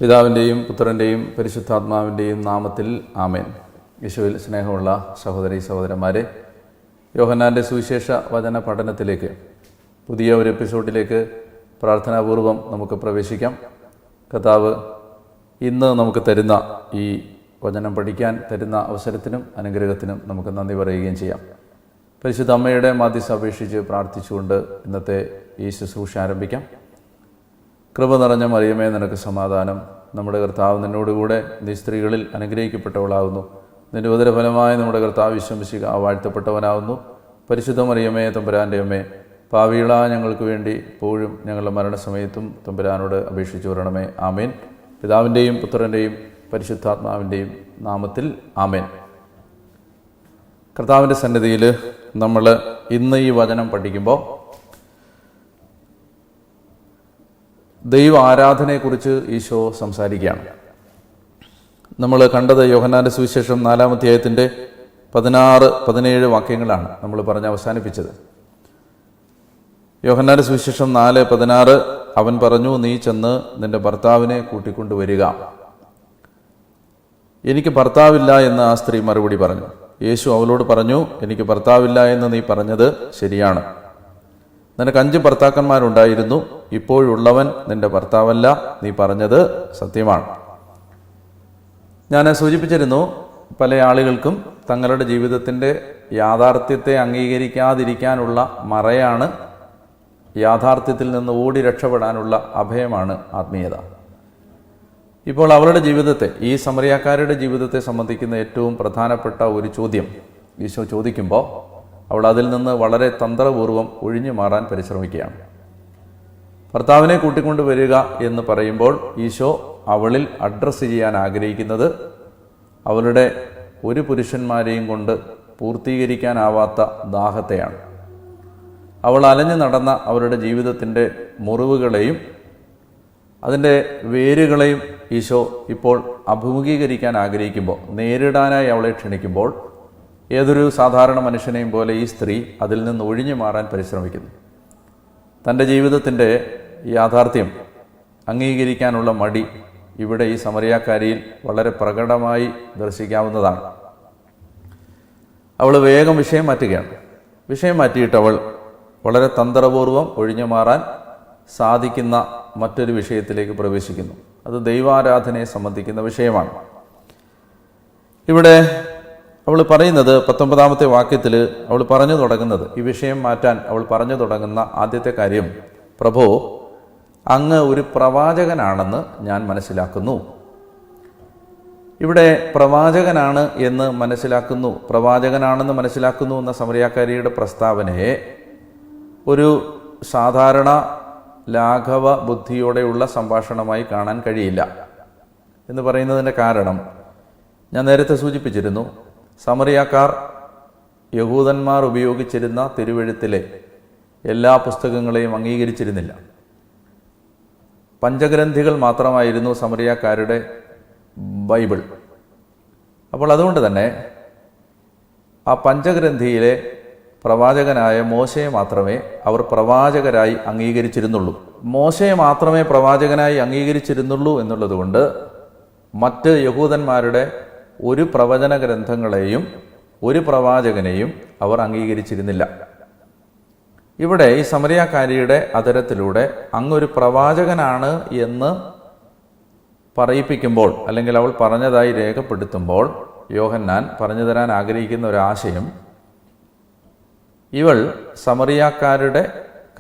പിതാവിൻ്റെയും പുത്രൻ്റെയും പരിശുദ്ധാത്മാവിൻ്റെയും നാമത്തിൽ ആമേൻ. യേശുവിൽ സ്നേഹമുള്ള സഹോദരീ സഹോദരന്മാരെ, യോഹന്നാൻ്റെ സുവിശേഷ വചന പഠനത്തിലേക്ക് പുതിയ ഒരു എപ്പിസോഡിലേക്ക് പ്രാർത്ഥനാപൂർവം നമുക്ക് പ്രവേശിക്കാം. കർത്താവ് ഇന്ന് നമുക്ക് തരുന്ന ഈ വചനം പഠിക്കാൻ തരുന്ന അവസരത്തിനും അനുഗ്രഹത്തിനും നമുക്ക് നന്ദി പറയുകയും ചെയ്യാം. പരിശുദ്ധ അമ്മയുടെ മാധ്യസ്ഥ അപേക്ഷിച്ച് പ്രാർത്ഥിച്ചുകൊണ്ട് ഇന്നത്തെ ഈ ശുശ്രൂഷ ആരംഭിക്കാം. കൃപ നിറഞ്ഞ മറിയമേ, നിനക്ക് സമാധാനം. നമ്മുടെ കർത്താവ് നിന്നോടുകൂടെ, നീ സ്ത്രീകളിൽ അനുഗ്രഹിക്കപ്പെട്ടവളാകുന്നു. നിന്റെ ഉദരഫലമായ നമ്മുടെ കർത്താവ് വിശ്വസിക്കുക വാഴ്ത്തപ്പെട്ടവനാകുന്നു. പരിശുദ്ധ മറിയമേ, തമ്പുരാൻ്റെ അമ്മേ, പാപികളായ ഞങ്ങൾക്ക് വേണ്ടി ഇപ്പോഴും ഞങ്ങളുടെ മരണസമയത്തും തമ്പുരാനോട് അപേക്ഷിച്ചു വരണമേ. ആമേൻ. പിതാവിൻ്റെയും പുത്രൻ്റെയും പരിശുദ്ധാത്മാവിൻ്റെയും നാമത്തിൽ ആമേൻ. കർത്താവിൻ്റെ സന്നിധിയിൽ നമ്മൾ ഇന്ന് ഈ വചനം പഠിക്കുമ്പോൾ ദൈവ ആരാധനയെക്കുറിച്ച് ഈശോ സംസാരിക്കുകയാണ്. നമ്മൾ കണ്ടത് യോഹന്നാൻ്റെ സുവിശേഷം 4-ാം അധ്യായത്തിൻ്റെ 16-17 വാക്യങ്ങളാണ് നമ്മൾ പറഞ്ഞ് അവസാനിപ്പിച്ചത്. യോഹന്നാൻ്റെ സുവിശേഷം 4:16 അവൻ പറഞ്ഞു, നീ ചെന്ന് നിന്റെ ഭർത്താവിനെ കൂട്ടിക്കൊണ്ടുവരിക. എനിക്ക് ഭർത്താവില്ല എന്ന് ആ സ്ത്രീ മറുപടി പറഞ്ഞു. യേശു അവളോട് പറഞ്ഞു, എനിക്ക് ഭർത്താവില്ല എന്ന് നീ പറഞ്ഞത് ശരിയാണ്. നിനക്ക് 5 ഭർത്താക്കന്മാരുണ്ടായിരുന്നു, ഇപ്പോഴുള്ളവൻ നിന്റെ ഭർത്താവല്ല. നീ പറഞ്ഞത് സത്യമാണ്. ഞാൻ സൂചിപ്പിച്ചിരുന്നു, പല ആളുകൾക്കും തങ്ങളുടെ ജീവിതത്തിൻ്റെ യാഥാർത്ഥ്യത്തെ അംഗീകരിക്കാതിരിക്കാനുള്ള മറയാണ്, യാഥാർത്ഥ്യത്തിൽ നിന്ന് ഓടി രക്ഷപ്പെടാനുള്ള അഭയമാണ് ആത്മീയത. ഇപ്പോൾ അവളുടെ ജീവിതത്തെ, ഈ സമറിയാക്കാരുടെ ജീവിതത്തെ സംബന്ധിക്കുന്ന ഏറ്റവും പ്രധാനപ്പെട്ട ഒരു ചോദ്യം ഈശോ ചോദിക്കുമ്പോൾ അവൾ അതിൽ നിന്ന് വളരെ തന്ത്രപൂർവ്വം ഒഴിഞ്ഞു മാറാൻ പരിശ്രമിക്കുകയാണ്. ഭർത്താവിനെ കൂട്ടിക്കൊണ്ട് വരിക എന്ന് പറയുമ്പോൾ ഈശോ അവളിൽ അഡ്രസ്സ് ചെയ്യാൻ ആഗ്രഹിക്കുന്നത് അവളുടെ ഒരു പുരുഷന്മാരെയും കൊണ്ട് പൂർത്തീകരിക്കാനാവാത്ത ദാഹത്തെയാണ്. അവൾ അലഞ്ഞു നടന്ന അവരുടെ ജീവിതത്തിൻ്റെ മുറിവുകളെയും അതിൻ്റെ വേരുകളെയും ഈശോ ഇപ്പോൾ അഭിമുഖീകരിക്കാൻ ആഗ്രഹിക്കുമ്പോൾ, നേരിടാനായി അവളെ ക്ഷണിക്കുമ്പോൾ, ഏതൊരു സാധാരണ മനുഷ്യനെയും പോലെ ഈ സ്ത്രീ അതിൽ നിന്ന് ഒഴിഞ്ഞു മാറാൻ പരിശ്രമിക്കുന്നു. തൻ്റെ ജീവിതത്തിൻ്റെ യാഥാർത്ഥ്യം അംഗീകരിക്കാനുള്ള മടി ഇവിടെ ഈ സമറിയാക്കാരിയിൽ വളരെ പ്രകടമായി ദർശിക്കാവുന്നതാണ്. അവൾ വേഗം വിഷയം മാറ്റുകയാണ്. വിഷയം മാറ്റിയിട്ട് അവൾ വളരെ തന്ത്രപൂർവ്വം ഒഴിഞ്ഞു മാറാൻ സാധിക്കുന്ന മറ്റൊരു വിഷയത്തിലേക്ക് പ്രവേശിക്കുന്നു. അത് ദൈവാരാധനയെ സംബന്ധിക്കുന്ന വിഷയമാണ്. ഇവിടെ അവൾ പറയുന്നത് 19-ാമത്തെ വാക്യത്തിൽ അവൾ പറഞ്ഞു തുടങ്ങുന്നത്, ഈ വിഷയം മാറ്റാൻ അവൾ പറഞ്ഞു തുടങ്ങുന്ന ആദ്യത്തെ കാര്യം, പ്രഭോ, അങ്ങ് ഒരു പ്രവാചകനാണെന്ന് ഞാൻ മനസ്സിലാക്കുന്നു. ഇവിടെ പ്രവാചകനാണ് എന്ന് മനസ്സിലാക്കുന്നു, പ്രവാചകനാണെന്ന് മനസ്സിലാക്കുന്നു എന്ന സമറിയാക്കാരിയുടെ പ്രസ്താവനയെ ഒരു സാധാരണ ലാഘവ ബുദ്ധിയോടെയുള്ള സംഭാഷണമായി കാണാൻ കഴിയില്ല. എന്ന് പറയുന്നതിൻ്റെ കാരണം ഞാൻ നേരത്തെ സൂചിപ്പിച്ചിരുന്നു. സമറിയാക്കാർ യഹൂദന്മാർ ഉപയോഗിച്ചിരുന്ന തിരുവെഴുത്തിലെ എല്ലാ പുസ്തകങ്ങളെയും അംഗീകരിച്ചിരുന്നില്ല. പഞ്ചഗ്രന്ഥികൾ മാത്രമായിരുന്നു സമറിയാക്കാരുടെ ബൈബിൾ. അപ്പോൾ അതുകൊണ്ട് തന്നെ ആ പഞ്ചഗ്രന്ഥിയിലെ പ്രവാചകനായ മോശയെ മാത്രമേ അവർ പ്രവാചകരായി അംഗീകരിച്ചിരുന്നുള്ളൂ. മോശയെ മാത്രമേ പ്രവാചകനായി അംഗീകരിച്ചിരുന്നുള്ളൂ എന്നുള്ളതുകൊണ്ട് മറ്റ് യഹൂദന്മാരുടെ ഒരു പ്രവചന ഗ്രന്ഥങ്ങളെയും ഒരു പ്രവാചകനെയും അവർ അംഗീകരിച്ചിരുന്നില്ല. ഇവിടെ ഈ സമറിയാക്കാരിയുടെ അധരത്തിലൂടെ അങ്ങൊരു പ്രവാചകനാണ് എന്ന് പറയിപ്പിക്കുമ്പോൾ, അല്ലെങ്കിൽ അവൾ പറഞ്ഞതായി രേഖപ്പെടുത്തുമ്പോൾ, യോഹന്നാൻ പറഞ്ഞു തരാൻ ആഗ്രഹിക്കുന്ന ഒരാശയം, ഇവൾ സമറിയാക്കാരുടെ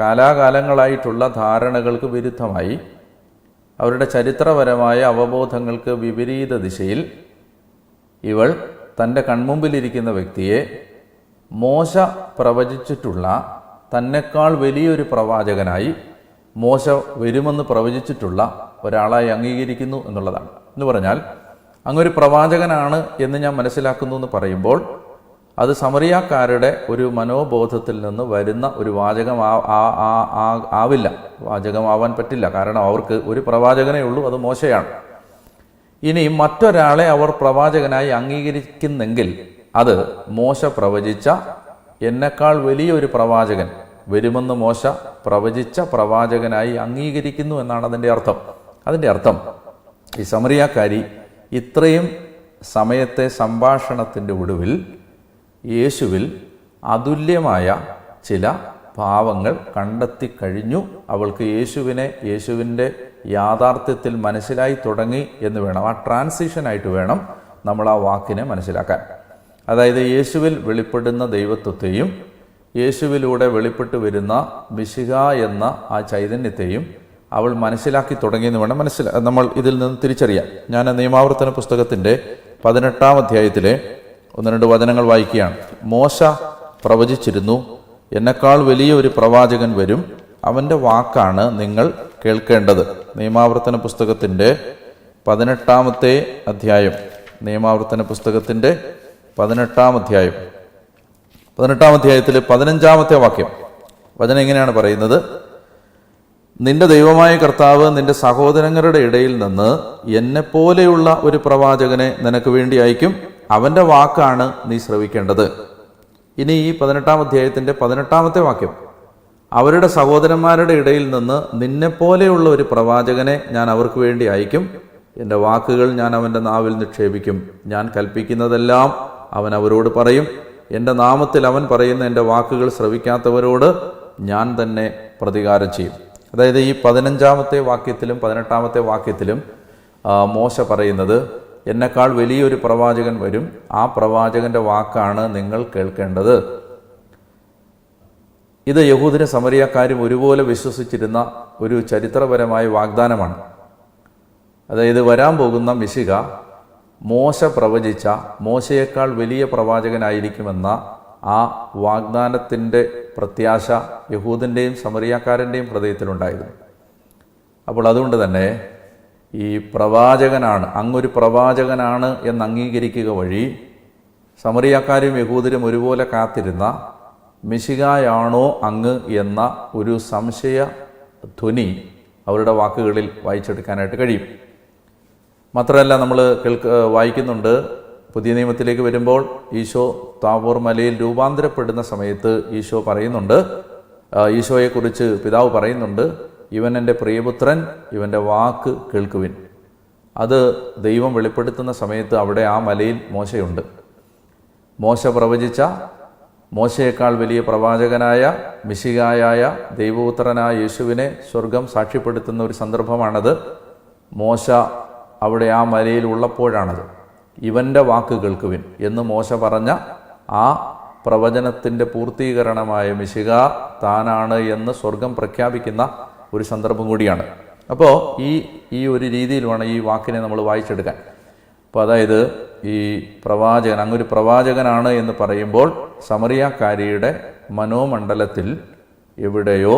കാലാകാലങ്ങളായിട്ടുള്ള ധാരണകൾക്ക് വിരുദ്ധമായി, അവരുടെ ചരിത്രപരമായ അവബോധങ്ങൾക്ക് വിപരീത ദിശയിൽ ഇവൾ തൻ്റെ കൺമുമ്പിലിരിക്കുന്ന വ്യക്തിയെ മോശ പ്രവചിച്ചിട്ടുള്ള തന്നെക്കാൾ വലിയൊരു പ്രവാചകനായി, മോശ വരുമെന്ന് പ്രവചിച്ചിട്ടുള്ള ഒരാളായി അംഗീകരിക്കുന്നു എന്നുള്ളതാണ്. എന്ന് പറഞ്ഞാൽ, അങ്ങൊരു പ്രവാചകനാണ് എന്ന് ഞാൻ മനസ്സിലാക്കുന്നു എന്ന് പറയുമ്പോൾ അത് സമറിയാക്കാരുടെ ഒരു മനോബോധത്തിൽ നിന്ന് വരുന്ന ഒരു ആവില്ല, വാചകമാവാൻ പറ്റില്ല. കാരണം അവർക്ക് ഒരു പ്രവാചകനേ ഉള്ളൂ, അത് മോശയാണ്. ഇനി മറ്റൊരാളെ അവർ പ്രവാചകനായി അംഗീകരിക്കുന്നെങ്കിൽ അത് മോശ പ്രവചിച്ച എന്നെക്കാൾ വലിയൊരു പ്രവാചകൻ വരുമെന്ന് മോശ പ്രവചിച്ച പ്രവാചകനായി അംഗീകരിക്കുന്നു എന്നാണ് അതിൻ്റെ അർത്ഥം. ഈ സമറിയാക്കാരി ഇത്രയും സമയത്തെ സംഭാഷണത്തിൻ്റെ ഒടുവിൽ യേശുവിൽ അതുല്യമായ ചില ഭാവങ്ങൾ കണ്ടെത്തി കഴിഞ്ഞു. അവൾക്ക് യേശുവിൻ്റെ യാഥാർത്ഥ്യത്തിൽ മനസ്സിലായി തുടങ്ങി എന്ന് വേണം, ആ ട്രാൻസിഷനായിട്ട് വേണം നമ്മൾ ആ വാക്കിനെ മനസ്സിലാക്കാൻ. അതായത് യേശുവിൽ വെളിപ്പെടുന്ന ദൈവത്വത്തെയും യേശുവിലൂടെ വെളിപ്പെട്ടു വരുന്ന മിശിഹ എന്ന ആ ചൈതന്യത്തെയും അവൾ മനസ്സിലാക്കി തുടങ്ങിയെന്ന് വേണം നമ്മൾ ഇതിൽ നിന്ന് തിരിച്ചറിയാം. ഞാൻ നിയമാവർത്തന പുസ്തകത്തിൻ്റെ 18-ാം അധ്യായത്തിലെ 1-2 വചനങ്ങൾ വായിക്കുകയാണ്. മോശ പ്രവചിച്ചിരുന്നു, എന്നെക്കാൾ വലിയ ഒരു പ്രവാചകൻ വരും, അവൻ്റെ വാക്കാണ് നിങ്ങൾ കേൾക്കേണ്ടത്. നിയമാവർത്തന പുസ്തകത്തിൻ്റെ 18-ാമത്തെ അധ്യായം, നിയമാവർത്തന പുസ്തകത്തിൻ്റെ 18-ാം അധ്യായം, 18-ാം അധ്യായത്തിൽ 15-ാമത്തെ വാക്യം വചനം ഇങ്ങനെയാണ് പറയുന്നത്: നിന്റെ ദൈവമായ കർത്താവ് നിന്റെ സഹോദരങ്ങളുടെ ഇടയിൽ നിന്ന് എന്നെപ്പോലെയുള്ള ഒരു പ്രവാചകനെ നിനക്ക് വേണ്ടി അയക്കും, അവൻ്റെ വാക്കാണ് നീ ശ്രവിക്കേണ്ടത്. ഇനി ഈ 18-ാം അധ്യായത്തിൻ്റെ 18-ാമത്തെ വാക്യം, അവരുടെ സഹോദരന്മാരുടെ ഇടയിൽ നിന്ന് നിന്നെപ്പോലെയുള്ള ഒരു പ്രവാചകനെ ഞാൻ അവർക്ക് വേണ്ടി അയക്കും, എൻ്റെ വാക്കുകൾ ഞാൻ അവൻ്റെ നാവിൽ നിക്ഷേപിക്കും, ഞാൻ കൽപ്പിക്കുന്നതെല്ലാം അവൻ അവരോട് പറയും, എൻ്റെ നാമത്തിൽ അവൻ പറയുന്ന എൻ്റെ വാക്കുകൾ ശ്രവിക്കാത്തവരോട് ഞാൻ തന്നെ പ്രതികാരം ചെയ്യും. അതായത് ഈ 15-ാമത്തെ വാക്യത്തിലും 18-ാമത്തെ വാക്യത്തിലും മോശ പറയുന്നത്, എന്നെക്കാൾ വലിയൊരു പ്രവാചകൻ വരും, ആ പ്രവാചകന്റെ വാക്കാണ് നിങ്ങൾ കേൾക്കേണ്ടത്. ഇത് യഹൂദരും സമറിയാക്കാരും ഒരുപോലെ വിശ്വസിച്ചിരുന്ന ഒരു ചരിത്രപരമായ വാഗ്ദാനമാണ്. അതായത് വരാൻ പോകുന്ന മിശിഹ മോശ പ്രവചിച്ച മോശയേക്കാൾ വലിയ പ്രവാചകനായിരിക്കുമെന്ന ആ വാഗ്ദാനത്തിൻ്റെ പ്രത്യാശ യഹൂദൻ്റെയും സമറിയാക്കാരൻ്റെയും ഹൃദയത്തിലുണ്ടായിരുന്നു. അപ്പോൾ അതുകൊണ്ട് തന്നെ ഈ പ്രവാചകനാണ്, അങ്ങൊരു പ്രവാചകനാണ് എന്ന് അംഗീകരിക്കുക വഴി സമറിയാക്കാരും യഹൂദരും ഒരുപോലെ കാത്തിരുന്ന മിശിഹായാണോ അങ്ങ് എന്ന ഒരു സംശയ ധ്വനി അവരുടെ വാക്കുകളിൽ വായിച്ചെടുക്കാനായിട്ട് കഴിയും. മാത്രമല്ല, നമ്മൾ വായിക്കുന്നുണ്ട്, പുതിയ നിയമത്തിലേക്ക് വരുമ്പോൾ ഈശോ താബോർ മലയിൽ രൂപാന്തരപ്പെടുന്ന സമയത്ത് ഈശോ പറയുന്നുണ്ട്, ഈശോയെക്കുറിച്ച് പിതാവ് പറയുന്നുണ്ട്, ഇവൻ എൻ്റെ പ്രിയപുത്രൻ, ഇവൻ്റെ വാക്ക് കേൾക്കുവിൻ. അത് ദൈവം വെളിപ്പെടുത്തുന്ന സമയത്ത് അവിടെ ആ മലയിൽ മോശയുണ്ട്. മോശ പ്രവചിച്ച മോശയേക്കാൾ വലിയ പ്രവാചകനായ മിശിഹായായ ദൈവപുത്രനായ യേശുവിനെ സ്വർഗം സാക്ഷ്യപ്പെടുത്തുന്ന ഒരു സന്ദർഭമാണത്. മോശ അവിടെ ആ മലയിൽ ഉള്ളപ്പോഴാണത്. ഇവൻ്റെ വാക്ക് കേൾക്കുവിൻ എന്ന് മോശ പറഞ്ഞ ആ പ്രവചനത്തിൻ്റെ പൂർത്തീകരണമായ മിശിഹ താനാണ് എന്ന് സ്വർഗം പ്രഖ്യാപിക്കുന്ന ഒരു സന്ദർഭം കൂടിയാണ്. അപ്പോൾ ഈ ഒരു രീതിയിൽ വേണം ഈ വാക്കിനെ നമ്മൾ വായിച്ചെടുക്കാൻ. അപ്പോൾ അതായത് ഈ പ്രവാചകൻ, അങ്ങൊരു പ്രവാചകനാണ് എന്ന് പറയുമ്പോൾ സമറിയാക്കാരിയുടെ മനോമണ്ഡലത്തിൽ എവിടെയോ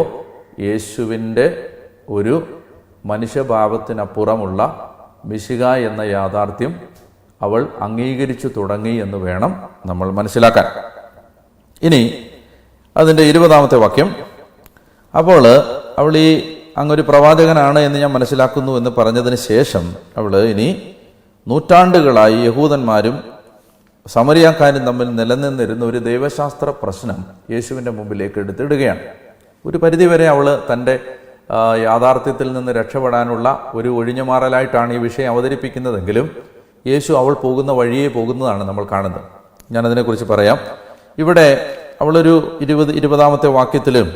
യേശുവിൻ്റെ ഒരു മനുഷ്യഭാവത്തിനപ്പുറമുള്ള മിശിഹ എന്ന യാഥാർത്ഥ്യം അവൾ അംഗീകരിച്ചു തുടങ്ങി എന്ന് വേണം നമ്മൾ മനസ്സിലാക്കാൻ. ഇനി അതിൻ്റെ 20-ാമത്തെ വാക്യം, അപ്പോൾ അവൾ ഈ അങ്ങൊരു പ്രവാചകനാണ് എന്ന് ഞാൻ മനസ്സിലാക്കുന്നു എന്ന് പറഞ്ഞതിന് ശേഷം അവൾ ഇനി നൂറ്റാണ്ടുകളായി യഹൂദന്മാരും സമറിയാക്കാരും തമ്മിൽ നിലനിന്നിരുന്ന ഒരു ദൈവശാസ്ത്ര പ്രശ്നം യേശുവിൻ്റെ മുമ്പിലേക്ക് എടുത്തിടുകയാണ്. ഒരു പരിധിവരെ അവൾ തൻ്റെ യാഥാർത്ഥ്യത്തിൽ നിന്ന് രക്ഷപ്പെടാനുള്ള ഒരു ഒഴിഞ്ഞുമാറലായിട്ടാണ് ഈ വിഷയം അവതരിപ്പിക്കുന്നതെങ്കിലും യേശു അവൾ പോകുന്ന വഴിയെ പോകുന്നതാണ് നമ്മൾ കാണുന്നത്. ഞാനതിനെക്കുറിച്ച് പറയാം. ഇവിടെ അവളൊരു 20-ാമത്തെ വാക്യത്തിലും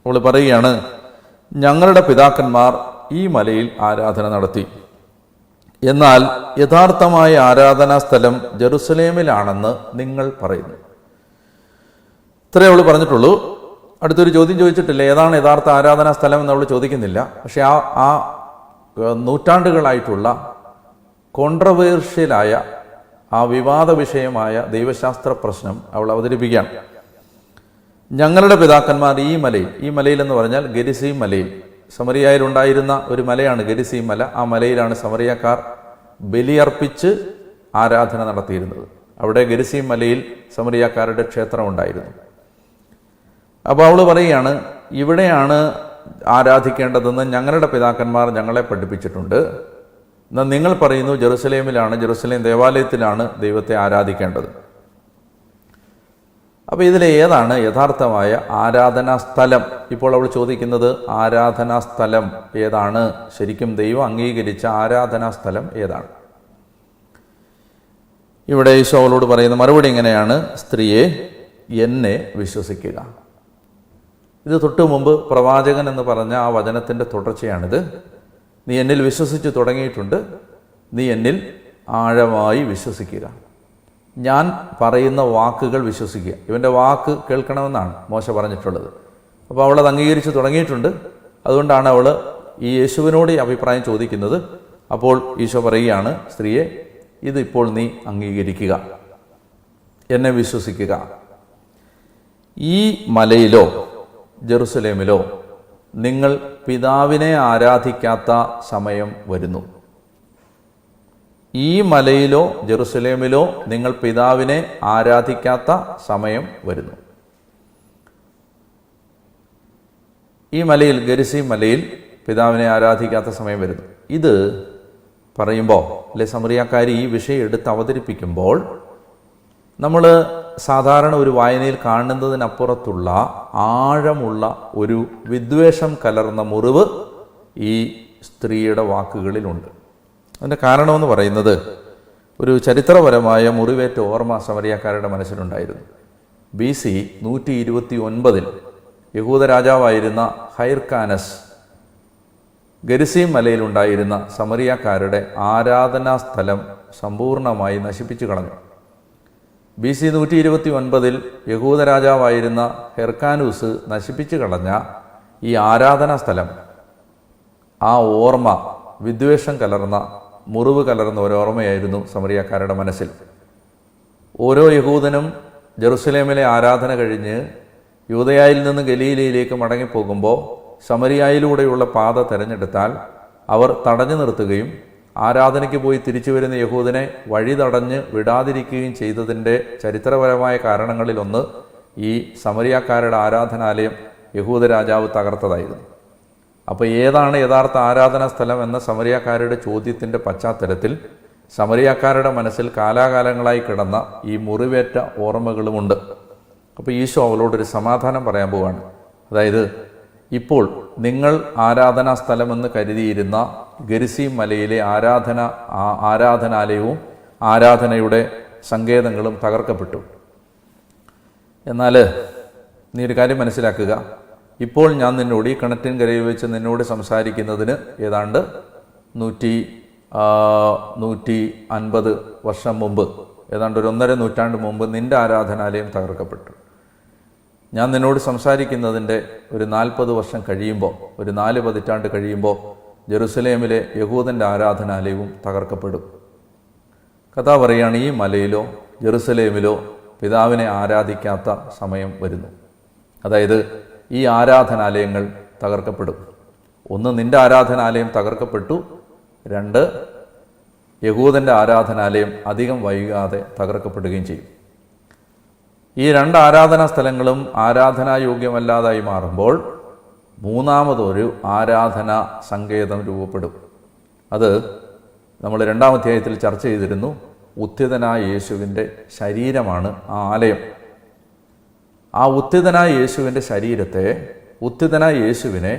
അവൾ പറയുകയാണ്, ഞങ്ങളുടെ പിതാക്കന്മാർ ഈ മലയിൽ ആരാധന നടത്തി, എന്നാൽ യഥാർത്ഥമായ ആരാധനാ സ്ഥലം ജെറുസലേമിലാണെന്ന് നിങ്ങൾ പറയുന്നു. ഇത്രേ അവൾ പറഞ്ഞിട്ടുള്ളൂ. അടുത്തൊരു ചോദ്യം ചോദിച്ചിട്ടില്ല, ഏതാണ് യഥാർത്ഥ ആരാധനാ സ്ഥലം എന്ന് അവൾ ചോദിക്കുന്നില്ല. പക്ഷെ ആ നൂറ്റാണ്ടുകളായിട്ടുള്ള കോൺട്രവേഴ്ഷ്യലായ ആ വിവാദ വിഷയമായ ദൈവശാസ്ത്ര പ്രശ്നം അവൾ അവതരിപ്പിക്കുകയാണ്. ഞങ്ങളുടെ പിതാക്കന്മാർ ഈ മലയിൽ എന്ന് പറഞ്ഞാൽ ഗെരിസീം മലയിൽ, സമറിയായിലുണ്ടായിരുന്ന ഒരു മലയാണ് ഗെരിസീം മല. ആ മലയിലാണ് സമറിയാക്കാർ ബലിയർപ്പിച്ച് ആരാധന നടത്തിയിരുന്നത്. അവിടെ ഗെരിസീം മലയിൽ സമറിയാക്കാരുടെ ക്ഷേത്രം ഉണ്ടായിരുന്നു. അപ്പോൾ അവൾ പറയുകയാണ്, ഇവിടെയാണ് ആരാധിക്കേണ്ടതെന്ന് ഞങ്ങളുടെ പിതാക്കന്മാർ ഞങ്ങളെ പഠിപ്പിച്ചിട്ടുണ്ട്. എന്നാൽ നിങ്ങൾ പറയുന്നു ജെറുസലേമിലാണ്, ജെറുസലേം ദേവാലയത്തിലാണ് ദൈവത്തെ ആരാധിക്കേണ്ടത്. അപ്പോൾ ഇതിലെ ഏതാണ് യഥാർത്ഥമായ ആരാധനാ സ്ഥലം? ഇപ്പോൾ അവൾ ചോദിക്കുന്നത് ആരാധനാ സ്ഥലം ഏതാണ്, ശരിക്കും ദൈവം അംഗീകരിച്ച ആരാധനാ സ്ഥലം ഏതാണ്? ഇവിടെ ഈശോ അവളോട് പറയുന്ന മറുപടി ഇങ്ങനെയാണ്: സ്ത്രീയെ, എന്നെ വിശ്വസിക്കുക. ഇത് തൊട്ടു മുമ്പ് പ്രവാചകൻ എന്ന് പറഞ്ഞ ആ വചനത്തിൻ്റെ തുടർച്ചയാണിത്. നീ എന്നിൽ വിശ്വസിച്ച് തുടങ്ങിയിട്ടുണ്ട്, നീ എന്നിൽ ആഴമായി വിശ്വസിക്കുക. ഞാൻ പറയുന്ന വാക്കുകൾ വിശ്വസിക്കുക. ഇവൻ്റെ വാക്ക് കേൾക്കണമെന്നാണ് മോശ പറഞ്ഞിട്ടുള്ളത്. അപ്പോൾ അവളത് അംഗീകരിച്ച് തുടങ്ങിയിട്ടുണ്ട്. അതുകൊണ്ടാണ് അവൾ ഈ യേശുവിനോട് ഈ അഭിപ്രായം ചോദിക്കുന്നത്. അപ്പോൾ ഈശോ പറയുകയാണ്: സ്ത്രീയെ, ഇതിപ്പോൾ നീ അംഗീകരിക്കുക, എന്നെ വിശ്വസിക്കുക. ഈ മലയിലോ ജെറുസലേമിലോ നിങ്ങൾ പിതാവിനെ ആരാധിക്കാത്ത സമയം വരുന്നു. ഈ മലയിലോ ജെറുസലേമിലോ നിങ്ങൾ പിതാവിനെ ആരാധിക്കാത്ത സമയം വരുന്നു. ഈ മലയിൽ, ഗെരിസീം മലയിൽ പിതാവിനെ ആരാധിക്കാത്ത സമയം വരുന്നു. ഇത് പറയുമ്പോൾ, അല്ലെ, സമറിയാക്കാരി ഈ വിഷയം എടുത്ത് അവതരിപ്പിക്കുമ്പോൾ നമ്മൾ സാധാരണ ഒരു വായനയിൽ കാണുന്നതിനപ്പുറത്തുള്ള ആഴമുള്ള ഒരു വിദ്വേഷം കലർന്ന മുറിവ് ഈ സ്ത്രീയുടെ വാക്കുകളിലുണ്ട്. അതിൻ്റെ കാരണമെന്ന് പറയുന്നത് ഒരു ചരിത്രപരമായ മുറിവേറ്റ ഓർമ്മ സമറിയാക്കാരുടെ മനസ്സിലുണ്ടായിരുന്നു. BC 129 യഹൂദ രാജാവായിരുന്ന ഹൈർക്കാനസ് ഗെരിസീം മലയിലുണ്ടായിരുന്ന സമറിയാക്കാരുടെ ആരാധനാ സ്ഥലം സമ്പൂർണമായി നശിപ്പിച്ചു കളഞ്ഞു. BC 129 യഹൂദ രാജാവായിരുന്ന ഹെർക്കാനൂസ് നശിപ്പിച്ചു കളഞ്ഞ ഈ ആരാധനാ സ്ഥലം, ആ ഓർമ്മ വിദ്വേഷം കലർന്ന, മുറിവ് കലർന്ന ഒരോർമ്മയായിരുന്നു സമറിയാക്കാരുടെ മനസ്സിൽ. ഓരോ യഹൂദനും ജെറുസലേമിലെ ആരാധന കഴിഞ്ഞ് യൂദയായിൽ നിന്ന് ഗലീലയിലേക്ക് മടങ്ങിപ്പോകുമ്പോൾ സമരിയായിലൂടെയുള്ള പാത തിരഞ്ഞെടുത്താൽ അവർ തടഞ്ഞു നിർത്തുകയും ആരാധനയ്ക്ക് പോയി തിരിച്ചു വരുന്ന യഹൂദനെ വഴി തടഞ്ഞ് വിടാതിരിക്കുകയും ചെയ്തതിൻ്റെ ചരിത്രപരമായ കാരണങ്ങളിലൊന്ന് ഈ സമരിയാക്കാരുടെ ആരാധനാലയം യഹൂദ രാജാവ് തകർത്തതായിരുന്നു. അപ്പോൾ ഏതാണ് യഥാർത്ഥ ആരാധനാ സ്ഥലം എന്ന സമറിയാക്കാരുടെ ചോദ്യത്തിൻ്റെ പശ്ചാത്തലത്തിൽ സമറിയാക്കാരുടെ മനസ്സിൽ കാലാകാലങ്ങളായി കിടന്ന ഈ മുറിവേറ്റ ഓർമ്മകളുമുണ്ട്. അപ്പോൾ ഈശോ അവളോടൊരു സമാധാനം പറയാൻ പോവാണ്. അതായത്, ഇപ്പോൾ നിങ്ങൾ ആരാധനാ സ്ഥലമെന്ന് കരുതിയിരുന്ന ഗെരിസീം മലയിലെ ആരാധനാലയവും ആരാധനയുടെ സങ്കേതങ്ങളും തകർക്കപ്പെട്ടു. എന്നാൽ നീ ഒരു കാര്യം മനസ്സിലാക്കുക. ഇപ്പോൾ ഞാൻ നിന്നോട് ഈ കിണറ്റിൻകരയിൽ വെച്ച് നിന്നോട് സംസാരിക്കുന്നതിന് ഏതാണ്ട് 150 വർഷം മുമ്പ്, ഏതാണ്ട് ഒരു 1.5 നൂറ്റാണ്ട് മുമ്പ് നിൻ്റെ ആരാധനാലയം തകർക്കപ്പെട്ടു. ഞാൻ നിന്നോട് സംസാരിക്കുന്നതിൻ്റെ ഒരു 40 വർഷം കഴിയുമ്പോൾ, ഒരു 4 പതിറ്റാണ്ട് കഴിയുമ്പോൾ ജെറുസലേമിലെ യഹൂദൻ്റെ ആരാധനാലയവും തകർക്കപ്പെടും. കഥ പറയുകയാണ്, ഈ മലയിലോ ജെറുസലേമിലോ പിതാവിനെ ആരാധിക്കാത്ത സമയം വരുന്നു. അതായത്, ഈ ആരാധനാലയങ്ങൾ തകർക്കപ്പെടും. ഒന്ന്, നിൻ്റെ ആരാധനാലയം തകർക്കപ്പെട്ടു. 2, യഹൂദൻ്റെ ആരാധനാലയം അധികം വൈകാതെ തകർക്കപ്പെടുകയും ചെയ്യും. ഈ 2 ആരാധനാ സ്ഥലങ്ങളും ആരാധനായോഗ്യമല്ലാതായി മാറുമ്പോൾ മൂന്നാമതൊരു ആരാധനാ സങ്കേതം രൂപപ്പെടും. അത് നമ്മൾ 2-ാം അധ്യായത്തിൽ ചർച്ച ചെയ്തിരുന്നു. ഉത്ഥിതനായ യേശുവിൻ്റെ ശരീരമാണ് ആ ആലയം. ആ ഉത്ഥിതനായ യേശുവിൻ്റെ ശരീരത്തെ, ഉത്ഥിതനായ യേശുവിനെ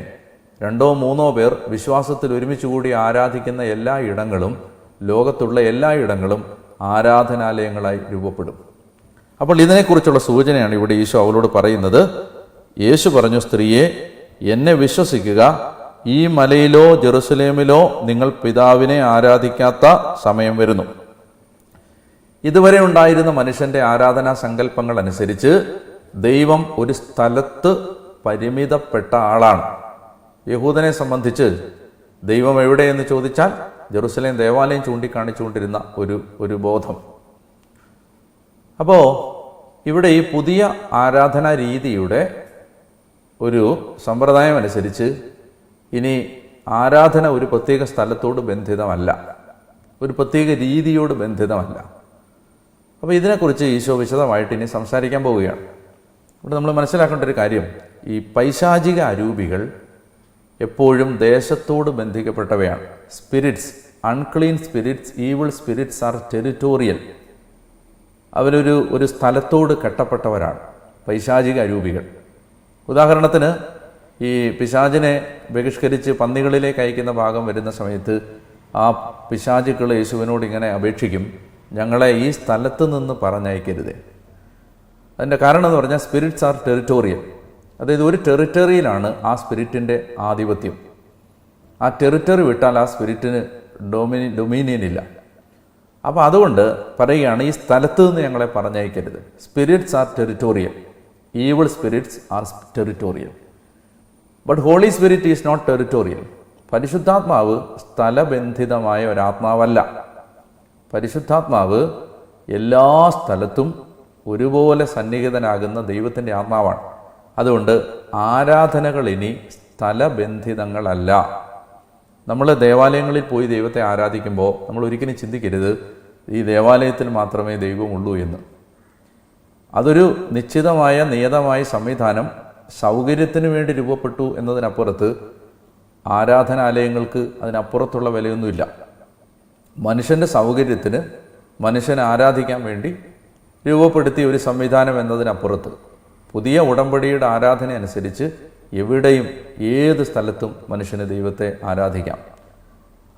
2-3 പേർ വിശ്വാസത്തിൽ ഒരുമിച്ച് കൂടി ആരാധിക്കുന്ന എല്ലാ ഇടങ്ങളും, ലോകത്തുള്ള എല്ലാ ഇടങ്ങളും ആരാധനാലയങ്ങളായി രൂപപ്പെടും. അപ്പോൾ ഇതിനെക്കുറിച്ചുള്ള സൂചനയാണ് ഇവിടെ ഈശോ അവളോട് പറയുന്നത്. യേശു പറഞ്ഞു, സ്ത്രീയെ, എന്നെ വിശ്വസിക്കുക, ഈ മലയിലോ ജെറുസലേമിലോ നിങ്ങൾ പിതാവിനെ ആരാധിക്കാത്ത സമയം വരുന്നു. ഇതുവരെ ഉണ്ടായിരുന്ന മനുഷ്യൻ്റെ ആരാധനാ സങ്കല്പങ്ങൾ അനുസരിച്ച് ദൈവം ഒരു സ്ഥലത്ത് പരിമിതപ്പെട്ട ആളാണ്. യഹൂദനെ സംബന്ധിച്ച് ദൈവം എവിടെയെന്ന് ചോദിച്ചാൽ ജെറുസലേം ദേവാലയം ചൂണ്ടിക്കാണിച്ചുകൊണ്ടിരുന്ന ഒരു ബോധം. അപ്പോൾ ഇവിടെ ഈ പുതിയ ആരാധനാ രീതിയുടെ ഒരു സമ്പ്രദായം അനുസരിച്ച് ഇനി ആരാധന ഒരു പ്രത്യേക സ്ഥലത്തോട് ബന്ധിതമല്ല, ഒരു പ്രത്യേക രീതിയോട് ബന്ധിതമല്ല. അപ്പോൾ ഇതിനെക്കുറിച്ച് ഈശോ വിശദമായിട്ട് ഇനി സംസാരിക്കാൻ പോവുകയാണ്. ഇവിടെ നമ്മൾ മനസ്സിലാക്കേണ്ട ഒരു കാര്യം, ഈ പൈശാചിക അരൂപികൾ എപ്പോഴും ദേശത്തോട് ബന്ധിക്കപ്പെട്ടവയാണ്. Spirits, unclean spirits, evil spirits are territorial. അവരൊരു സ്ഥലത്തോട് കെട്ടപ്പെട്ടവരാണ്. പൈശാചിക അരൂപികൾ. ഉദാഹരണത്തിന് ഈ പിശാചിനെ ബഹിഷ്കരിച്ച് പന്നികളിലേക്ക് അയക്കുന്ന ഭാഗം വരുന്ന സമയത്ത് ആ പിശാചുക്കൾ യേശുവിനോട് ഇങ്ങനെ അപേക്ഷിക്കും, ഞങ്ങളെ ഈ സ്ഥലത്ത് നിന്ന് പറഞ്ഞയക്കരുതേ. അതിൻ്റെ കാരണം എന്ന് പറഞ്ഞാൽ സ്പിരിറ്റ്സ് ആർ ടെറിറ്റോറിയൽ. അതായത് ഒരു ടെറിറ്ററിയിലാണ് ആ സ്പിരിറ്റിൻ്റെ ആധിപത്യം. ആ ടെറിറ്ററി വിട്ടാൽ ആ സ്പിരിറ്റിന് ഡൊമീനിയൻ ഇല്ല. അപ്പോൾ അതുകൊണ്ട് പറയുകയാണ്, ഈ സ്ഥലത്ത് നിന്ന് ഞങ്ങളെ പറഞ്ഞയക്കരുത്. Spirits are territorial, evil spirits are territorial, but holy spirit is not territorial. പരിശുദ്ധാത്മാവ് സ്ഥലബന്ധിതമായ ഒരാത്മാവല്ല. പരിശുദ്ധാത്മാവ് എല്ലാ സ്ഥലത്തും ഒരുപോലെ സന്നിഹിതനാകുന്ന ദൈവത്തിൻ്റെ ആത്മാവാണ്. അതുകൊണ്ട് ആരാധനകൾ ഇനി സ്ഥലബന്ധിതങ്ങളല്ല. നമ്മൾ ദേവാലയങ്ങളിൽ പോയി ദൈവത്തെ ആരാധിക്കുമ്പോൾ നമ്മൾ ഒരിക്കലും ചിന്തിക്കരുത് ഈ ദേവാലയത്തിൽ മാത്രമേ ദൈവമുള്ളൂ എന്ന്. അതൊരു നിശ്ചിതമായ നിയതമായ സംവിധാനം സൗകര്യത്തിന് വേണ്ടി രൂപപ്പെട്ടു എന്നതിനപ്പുറത്ത് ആരാധനാലയങ്ങൾക്ക് അതിനപ്പുറത്തുള്ള വിലയൊന്നുമില്ല. മനുഷ്യൻ്റെ സൗകര്യത്തിന് മനുഷ്യനെ ആരാധിക്കാൻ വേണ്ടി രൂപപ്പെടുത്തിയ ഒരു സംവിധാനം എന്നതിനപ്പുറത്ത് പുതിയ ഉടമ്പടിയുടെ ആരാധന അനുസരിച്ച് എവിടെയും ഏത് സ്ഥലത്തും മനുഷ്യന് ദൈവത്തെ ആരാധിക്കാം.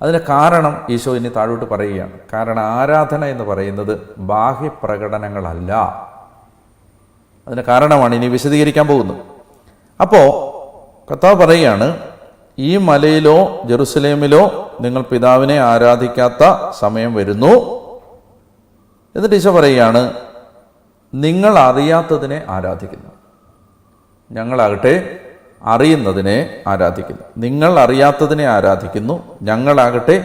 അതിന് കാരണം ഈശോ ഇനി താഴോട്ട് പറയുകയാണ്. കാരണം ആരാധന എന്ന് പറയുന്നത് ബാഹ്യപ്രകടനങ്ങളല്ല. അതിന് കാരണമാണ് ഇനി വിശദീകരിക്കാൻ പോകുന്നത്. അപ്പോൾ കർത്താവ് പറയുകയാണ്, ഈ മലയിലോ ജെറുസലേമിലോ നിങ്ങൾ പിതാവിനെ ആരാധിക്കാത്ത സമയം വരുന്നു. എന്നിട്ട് ഈശോ പറയുകയാണ്, നിങ്ങൾ അറിയാത്തതിനെ ആരാധിക്കുന്നു, ഞങ്ങളാകട്ടെ അറിയുന്നതിനെ ആരാധിക്കുന്നു. നിങ്ങൾ അറിയാത്തതിനെ ആരാധിക്കുന്നു, ഞങ്ങളാകട്ടെ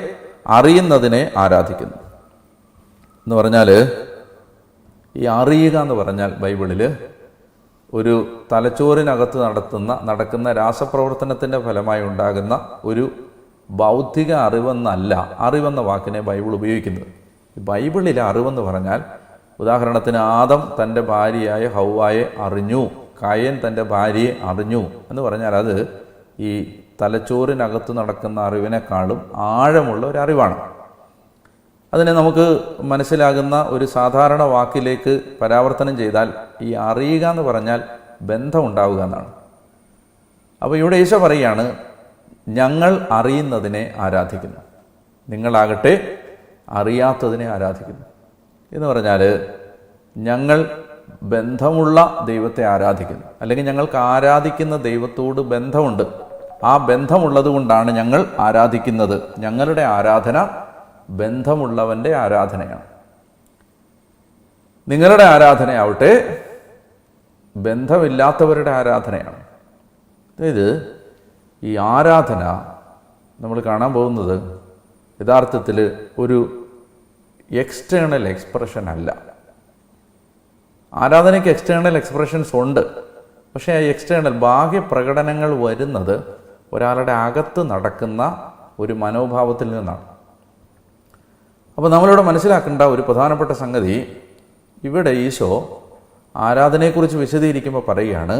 അറിയുന്നതിനെ ആരാധിക്കുന്നു. എന്ന് പറഞ്ഞാൽ ഈ അറിയുക എന്ന് പറഞ്ഞാൽ ബൈബിളിൽ ഒരു തലച്ചോറിനകത്ത് നടക്കുന്ന രാസപ്രവർത്തനത്തിൻ്റെ ഫലമായി ഉണ്ടാകുന്ന ഒരു ബൗദ്ധിക അറിവെന്നല്ല അറിവെന്ന വാക്കിനെ ബൈബിൾ ഉപയോഗിക്കുന്നത്. ബൈബിളിലെ അറിവെന്ന് പറഞ്ഞാൽ, ഉദാഹരണത്തിന് ആദം തൻ്റെ ഭാര്യയായ ഹൗവായെ അറിഞ്ഞു, കയൻ തൻ്റെ ഭാര്യയെ അറിഞ്ഞു എന്ന് പറഞ്ഞാൽ അത് ഈ തലച്ചോറിനകത്ത് നടക്കുന്ന അറിവിനേക്കാളും ആഴമുള്ള ഒരു അറിവാണ്. അതിനെ നമുക്ക് മനസ്സിലാകുന്ന ഒരു സാധാരണ വാക്കിലേക്ക് പരാവർത്തനം ചെയ്താൽ ഈ അറിയുക എന്ന് പറഞ്ഞാൽ ബന്ധം ഉണ്ടാവുക എന്നാണ്. അപ്പോൾ ഇവിടെ ഈശോ പറയുകയാണ്, ഞങ്ങൾ അറിയുന്നതിനെ ആരാധിക്കുന്നു, നിങ്ങളാകട്ടെ അറിയാത്തതിനെ ആരാധിക്കുന്നു. എന്ന് പറഞ്ഞാൽ ഞങ്ങൾ ബന്ധമുള്ള ദൈവത്തെ ആരാധിക്കുന്നു, അല്ലെങ്കിൽ ഞങ്ങൾക്ക് ആരാധിക്കുന്ന ദൈവത്തോട് ബന്ധമുണ്ട്. ആ ബന്ധമുള്ളത് കൊണ്ടാണ് ഞങ്ങൾ ആരാധിക്കുന്നത്. ഞങ്ങളുടെ ആരാധന ബന്ധമുള്ളവൻ്റെ ആരാധനയാണ്. നിങ്ങളുടെ ആരാധനയാവട്ടെ ബന്ധമില്ലാത്തവരുടെ ആരാധനയാണ്. അതായത് ഈ ആരാധന നമ്മൾ കാണാൻ പോകുന്നത് യഥാർത്ഥത്തിൽ ഒരു എക്സ്റ്റേണൽ എക്സ്പ്രഷൻ അല്ല. ആരാധനയ്ക്ക് എക്സ്റ്റേണൽ എക്സ്പ്രഷൻസ് ഉണ്ട്, പക്ഷേ ആ എക്സ്റ്റേണൽ ബാഹ്യ പ്രകടനങ്ങൾ വരുന്നത് ഒരാളുടെ അകത്ത് നടക്കുന്ന ഒരു മനോഭാവത്തിൽ നിന്നാണ്. അപ്പോൾ നമ്മളിവിടെ മനസ്സിലാക്കേണ്ട ഒരു പ്രധാനപ്പെട്ട സംഗതി, ഇവിടെ ഈശോ ആരാധനയെക്കുറിച്ച് വിശദീകരിക്കുമ്പോൾ പറയുകയാണ്,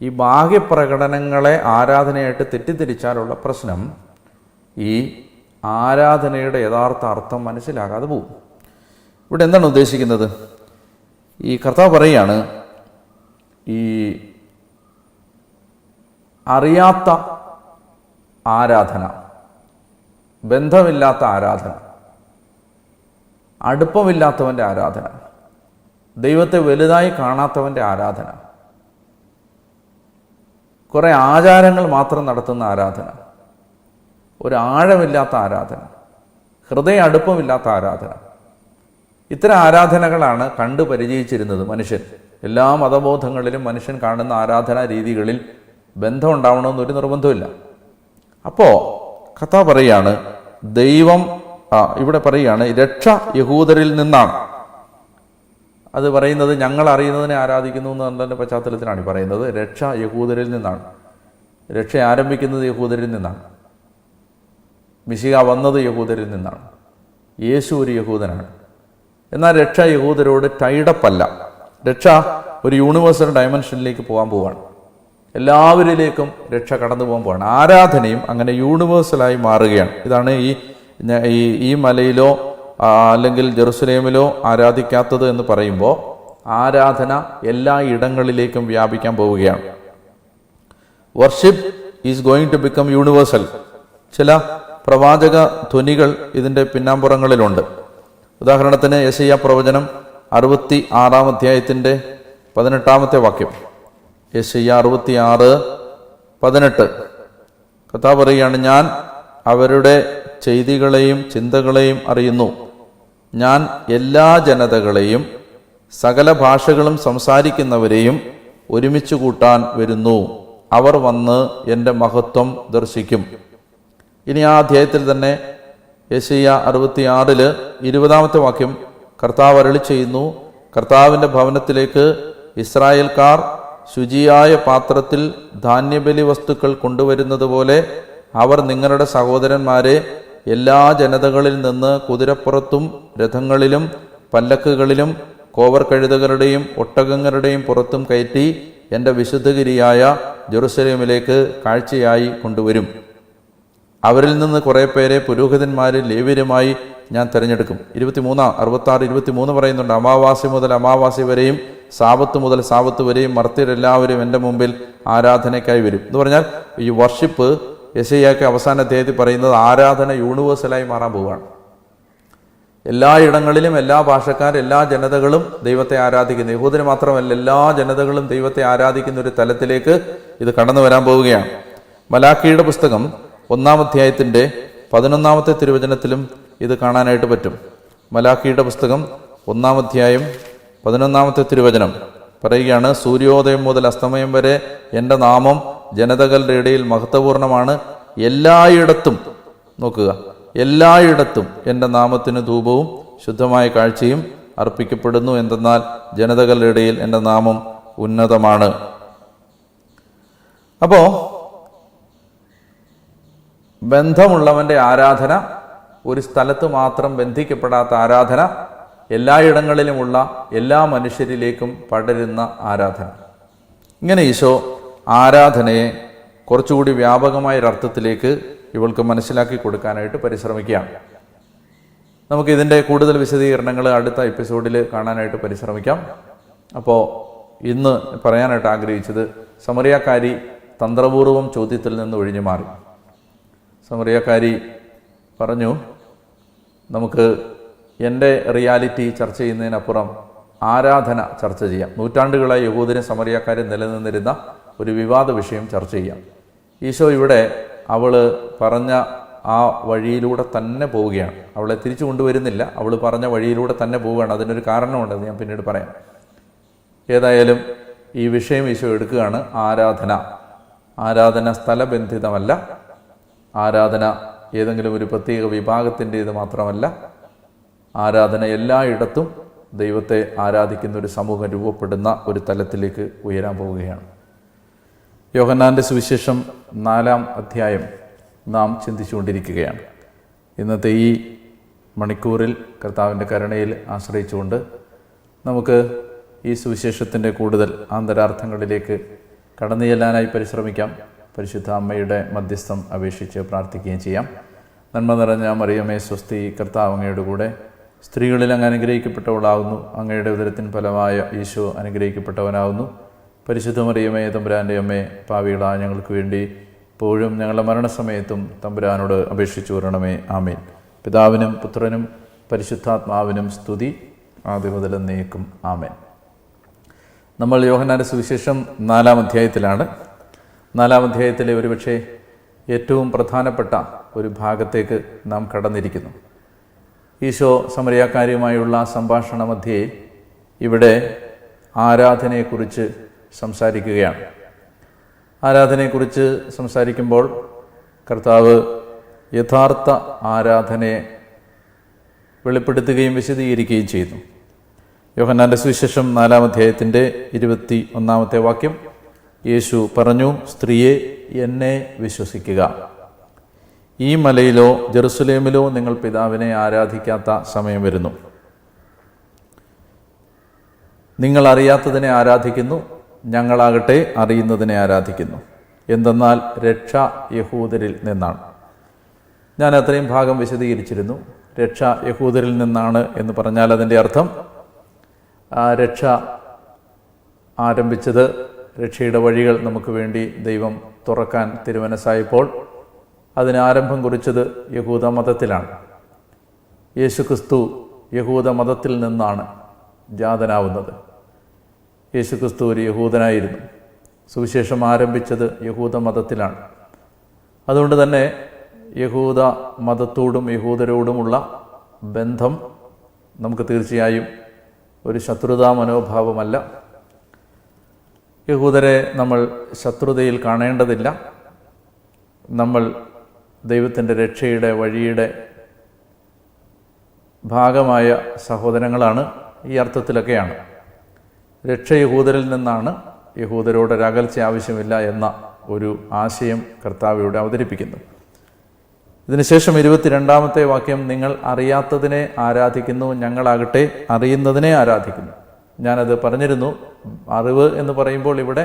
ഈ ബാഹ്യപ്രകടനങ്ങളെ ആരാധനയായിട്ട് തെറ്റിദ്ധരിച്ചാലുള്ള പ്രശ്നം ഈ ആരാധനയുടെ യഥാർത്ഥ അർത്ഥം മനസ്സിലാകാതെ പോകും. ഇവിടെ എന്താണ് ഉദ്ദേശിക്കുന്നത്? ഈ കർത്താവ് പറയുകയാണ്, ഈ അറിയാത്ത ആരാധന, ബന്ധമില്ലാത്ത ആരാധന, അടുപ്പമില്ലാത്തവൻ്റെ ആരാധന, ദൈവത്തെ വലുതായി കാണാത്തവൻ്റെ ആരാധന, കുറേ ആചാരങ്ങൾ മാത്രം നടത്തുന്ന ആരാധന, ഒരു ആഴമില്ലാത്ത ആരാധന, ഹൃദയ അടുപ്പമില്ലാത്ത ആരാധന, ഇത്തരം ആരാധനകളാണ് കണ്ടു പരിചയിച്ചിരുന്നത് മനുഷ്യൻ. എല്ലാ മതബോധങ്ങളിലും മനുഷ്യൻ കാണുന്ന ആരാധനാ രീതികളിൽ ബന്ധം ഉണ്ടാവണമെന്നൊരു നിർബന്ധമില്ല. അപ്പോൾ കർത്താവ് പറയുകയാണ്, ദൈവം ഇവിടെ പറയുകയാണ്, രക്ഷ യഹൂദരിൽ നിന്നാണ്. അത് പറയുന്നത് ഞങ്ങൾ അറിയുന്നതിനെ ആരാധിക്കുന്നു എന്നതിൻ്റെ പശ്ചാത്തലത്തിലാണ് ഈ പറയുന്നത്. രക്ഷ യഹൂദരിൽ നിന്നാണ്. രക്ഷ ആരംഭിക്കുന്നത് യഹൂദരിൽ നിന്നാണ്. മിശിഹ വന്നത് യഹൂദരിൽ നിന്നാണ്. യേശു ഒരു യഹൂദനാണ്. എന്നാൽ രക്ഷ യഹൂദരോട് ടൈഡപ്പല്ല. രക്ഷ ഒരു യൂണിവേഴ്സൽ ഡയമെൻഷനിലേക്ക് പോകാൻ പോവാണ്. എല്ലാവരിലേക്കും രക്ഷ കടന്നു പോകാൻ പോവാണ്. ആരാധനയും അങ്ങനെ യൂണിവേഴ്സലായി മാറുകയാണ്. ഇതാണ് ഈ മലയിലോ അല്ലെങ്കിൽ ജെറുസലേമിലോ ആരാധിക്കാത്തത് എന്ന് പറയുമ്പോൾ ആരാധന എല്ലാ ഇടങ്ങളിലേക്കും വ്യാപിക്കാൻ പോവുകയാണ്. Worship is going to become universal. ചില പ്രവാചക ധ്വനികൾ ഇതിൻ്റെ പിന്നാമ്പുറങ്ങളിലുണ്ട്. ഉദാഹരണത്തിന് യെശയ്യാ പ്രവചനം 66 അധ്യായത്തിൻ്റെ 18 വാക്യം. യെശയ്യാ 66:18 കർത്താവ് പറയുകയാണ്, ഞാൻ അവരുടെ ചെയ്തികളെയും ചിന്തകളെയും അറിയുന്നു. ഞാൻ എല്ലാ ജനതകളെയും സകല ഭാഷകളും സംസാരിക്കുന്നവരെയും ഒരുമിച്ച് കൂട്ടാൻ വരുന്നു. അവർ വന്ന് എൻ്റെ മഹത്വം ദർശിക്കും. ഇനി ആ അധ്യായത്തിൽ തന്നെ യെശയ്യാ 66 20 വാക്യം കർത്താവ് അരുളി ചെയ്യുന്നു, കർത്താവിൻ്റെ ഭവനത്തിലേക്ക് ഇസ്രായേൽക്കാർ ശുചിയായ പാത്രത്തിൽ ധാന്യബലി വസ്തുക്കൾ കൊണ്ടുവരുന്നത് പോലെ അവർ നിങ്ങളുടെ സഹോദരന്മാരെ എല്ലാ ജനതകളിൽ നിന്ന് കുതിരപ്പുറത്തും രഥങ്ങളിലും പല്ലക്കുകളിലും കോവർ കഴുതകളുടെയും ഒട്ടകങ്ങളുടെയും പുറത്തും കയറ്റി എൻ്റെ വിശുദ്ധഗിരിയായ ജെറുസലേമിലേക്ക് കാഴ്ചയായി കൊണ്ടുവരും. അവരിൽ നിന്ന് കുറേ പേരെ പുരോഹിതന്മാരും ലേവ്യരുമായി ഞാൻ തിരഞ്ഞെടുക്കും. 66 പറയുന്നുണ്ട്, അമാവാസി മുതൽ അമാവാസി വരെയും സാബത്ത് മുതൽ സാബത്ത് വരെയും മർത്യരെല്ലാവരും എൻ്റെ മുമ്പിൽ ആരാധനയ്ക്കായി വരും എന്ന് പറഞ്ഞാൽ ഈ വർഷിപ്പ് യെശയ്യാക്ക് അവസാന അധ്യായത്തിൽ പറയുന്നത് ആരാധന യൂണിവേഴ്സലായി മാറാൻ പോവുകയാണ്. എല്ലാ ഇടങ്ങളിലും എല്ലാ ഭാഷക്കാർ എല്ലാ ജനതകളും ദൈവത്തെ ആരാധിക്കുന്നു. യഹൂദന് മാത്രമല്ല, എല്ലാ ജനതകളും ദൈവത്തെ ആരാധിക്കുന്ന ഒരു തലത്തിലേക്ക് ഇത് കടന്നു വരാൻ പോവുകയാണ്. മലാക്കിയുടെ പുസ്തകം 1 അധ്യായത്തിൻ്റെ 11 തിരുവചനത്തിലും ഇത് കാണാനായിട്ട് പറ്റും. മലാക്കിയുടെ പുസ്തകം 1 അധ്യായം 11 തിരുവചനം പറയുകയാണ്, സൂര്യോദയം മുതൽ അസ്തമയം വരെ എൻ്റെ നാമം ജനതകളുടെ ഇടയിൽ മഹത്വപൂർണ്ണമാണ്. എല്ലായിടത്തും, നോക്കുക, എല്ലായിടത്തും എൻ്റെ നാമത്തിന് ധൂപവും ശുദ്ധമായ കാഴ്ചയും അർപ്പിക്കപ്പെടുന്നു. എന്തെന്നാൽ ജനതകളുടെ ഇടയിൽ എൻ്റെ നാമം ഉന്നതമാണ്. അപ്പോൾ ബന്ധമുള്ളവൻ്റെ ആരാധന, ഒരു സ്ഥലത്ത് മാത്രം ബന്ധിക്കപ്പെടാത്ത ആരാധന, എല്ലായിടങ്ങളിലുമുള്ള എല്ലാ മനുഷ്യരിലേക്കും പടരുന്ന ആരാധന. ഇങ്ങനെ ഈശോ ആരാധനയെ കുറച്ചുകൂടി വ്യാപകമായൊരർത്ഥത്തിലേക്ക് ഇവൾക്ക് മനസ്സിലാക്കി കൊടുക്കാനായിട്ട് പരിശ്രമിക്കുകയാണ്. നമുക്കിതിൻ്റെ കൂടുതൽ വിശദീകരണങ്ങൾ അടുത്ത എപ്പിസോഡിൽ കാണാനായിട്ട് പരിശ്രമിക്കാം. അപ്പോൾ ഇന്ന് പറയാനായിട്ട് ആഗ്രഹിച്ചത്, സമറിയാക്കാരി തന്ത്രപൂർവം ചോദ്യത്തിൽ നിന്ന് ഒഴിഞ്ഞു മാറി. സമറിയാക്കാരി പറഞ്ഞു, നമുക്ക് എൻ്റെ റിയാലിറ്റി ചർച്ച ചെയ്യുന്നതിനപ്പുറം ആരാധന ചർച്ച ചെയ്യാം. നൂറ്റാണ്ടുകളായി യഹൂദരും സമറിയാക്കാരും നിലനിന്നിരുന്ന ഒരു വിവാദ വിഷയം ചർച്ച ചെയ്യാം. ഈശോ ഇവിടെ അവൾ പറഞ്ഞ ആ വഴിയിലൂടെ തന്നെ പോവുകയാണ്. അവളെ തിരിച്ചു കൊണ്ടുവരുന്നില്ല, അവൾ പറഞ്ഞ വഴിയിലൂടെ തന്നെ പോവുകയാണ്. അതിനൊരു കാരണമുണ്ടെന്ന് ഞാൻ പിന്നീട് പറയാം. ഏതായാലും ഈ വിഷയം ഈശോ എടുക്കുകയാണ്. ആരാധന സ്ഥലബന്ധിതമല്ല. ആരാധന ഏതെങ്കിലും ഒരു പ്രത്യേക വിഭാഗത്തിൻ്റേത് മാത്രമല്ല. ആരാധന എല്ലായിടത്തും ദൈവത്തെ ആരാധിക്കുന്ന ഒരു സമൂഹം രൂപപ്പെടുന്ന ഒരു തലത്തിലേക്ക് ഉയരാൻ പോവുകയാണ്. യോഹന്നാൻ്റെ സുവിശേഷം 4 അധ്യായം നാം ചിന്തിച്ചുകൊണ്ടിരിക്കുകയാണ്. ഇന്നത്തെ ഈ മണിക്കൂറിൽ കർത്താവിൻ്റെ കരുണയിൽ ആശ്രയിച്ചുകൊണ്ട് നമുക്ക് ഈ സുവിശേഷത്തിൻ്റെ കൂടുതൽ ആന്തരാർത്ഥങ്ങളിലേക്ക് കടന്നു ചെല്ലാനായി പരിശ്രമിക്കാം. പരിശുദ്ധ അമ്മയുടെ മധ്യസ്ഥം അപേക്ഷിച്ച് പ്രാർത്ഥിക്കുകയും ചെയ്യാം. നന്മ നിറഞ്ഞ മറിയമേ സ്വസ്തി, കർത്താവ് അങ്ങയുടെ കൂടെ, സ്ത്രീകളിൽ അങ്ങ് അനുഗ്രഹിക്കപ്പെട്ടവളാകുന്നു. അങ്ങയുടെ ഉദരത്തിൻ ഫലമായ ഈശോ അനുഗ്രഹിക്കപ്പെട്ടവനാകുന്നു. പരിശുദ്ധ മറിയമേ തമ്പുരാൻ്റെ അമ്മേ, പാപികളായ ഞങ്ങൾക്ക് വേണ്ടി ഇപ്പോഴും ഞങ്ങളുടെ മരണസമയത്തും തമ്പുരാനോട് അപേക്ഷിച്ചു വരണമേ. ആമേൻ. പിതാവിനും പുത്രനും പരിശുദ്ധാത്മാവിനും സ്തുതി, ആദ്യം മുതൽ എന്നേക്കും. ആമേൻ. നമ്മൾ യോഹന്നാൻ്റെ സുവിശേഷം 4 അധ്യായത്തിലാണ്. 4 അധ്യായത്തിലെ ഒരുപക്ഷെ ഏറ്റവും പ്രധാനപ്പെട്ട ഒരു ഭാഗത്തേക്ക് നാം കടന്നിരിക്കുന്നു. ഈശോ സമറിയാക്കാരിയുമായുള്ള സംഭാഷണ മധ്യേ ഇവിടെ ആരാധനയെക്കുറിച്ച് സംസാരിക്കുകയാണ്. ആരാധനയെക്കുറിച്ച് സംസാരിക്കുമ്പോൾ കർത്താവ് യഥാർത്ഥ ആരാധനയെ വെളിപ്പെടുത്തുകയും വിശദീകരിക്കുകയും ചെയ്യുന്നു. യോഹന്നാൻ്റെ സുവിശേഷം 4 അധ്യായത്തിൻ്റെ 21 വാക്യം, യേശു പറഞ്ഞു, സ്ത്രീയെ, എന്നെ വിശ്വസിക്കുക. ഈ മലയിലോ ജെറുസലേമിലോ നിങ്ങൾ പിതാവിനെ ആരാധിക്കാത്ത സമയം വരുന്നു. നിങ്ങൾ അറിയാത്തതിനെ ആരാധിക്കുന്നു, ഞങ്ങളാകട്ടെ അറിയുന്നതിനെ ആരാധിക്കുന്നു. എന്തെന്നാൽ രക്ഷ യഹൂദരിൽ നിന്നാണ്. ഞാൻ അത്രയും ഭാഗം വിശദീകരിച്ചിരുന്നു. രക്ഷ യഹൂദരിൽ നിന്നാണ് എന്ന് പറഞ്ഞാൽ അതിൻ്റെ അർത്ഥം രക്ഷ ആരംഭിച്ചത്, രക്ഷയുടെ വഴികൾ നമുക്ക് വേണ്ടി ദൈവം തുറക്കാൻ തിരുമനസ്സായപ്പോൾ അതിന് ആരംഭം കുറിച്ചത് യഹൂദ മതത്തിലാണ്. യേശുക്രിസ്തു യഹൂദ മതത്തിൽ നിന്നാണ് ജാതനാവുന്നത്. യേശുക്രിസ്തു ഒരു യഹൂദനായിരുന്നു. സുവിശേഷം ആരംഭിച്ചത് യഹൂദ മതത്തിലാണ്. അതുകൊണ്ട് തന്നെ യഹൂദ മതത്തോടും യഹൂദരോടുമുള്ള ബന്ധം നമുക്ക് തീർച്ചയായും ഒരു ശത്രുതാ മനോഭാവമല്ല. യഹൂദരെ നമ്മൾ ശത്രുതയിൽ കാണേണ്ടതില്ല. നമ്മൾ ദൈവത്തിൻ്റെ രക്ഷയുടെ വഴിയുടെ ഭാഗമായ സഹോദരങ്ങളാണ്. ഈ അർത്ഥത്തിലൊക്കെയാണ് രക്ഷ യഹൂദരിൽ നിന്നാണ്, യഹൂദരോടൊരകൽച്ച ആവശ്യമില്ല എന്ന ഒരു ആശയം കർത്താവ് ഇവിടെ അവതരിപ്പിക്കുന്നു. ഇതിനുശേഷം 22-ാമത്തെ വാക്യം, നിങ്ങൾ അറിയാത്തതിനെ ആരാധിക്കുന്നു, ഞങ്ങളാകട്ടെ അറിയുന്നതിനെ ആരാധിക്കുന്നു. ഞാനത് പറഞ്ഞിരുന്നു. അറിവ് എന്ന് പറയുമ്പോൾ ഇവിടെ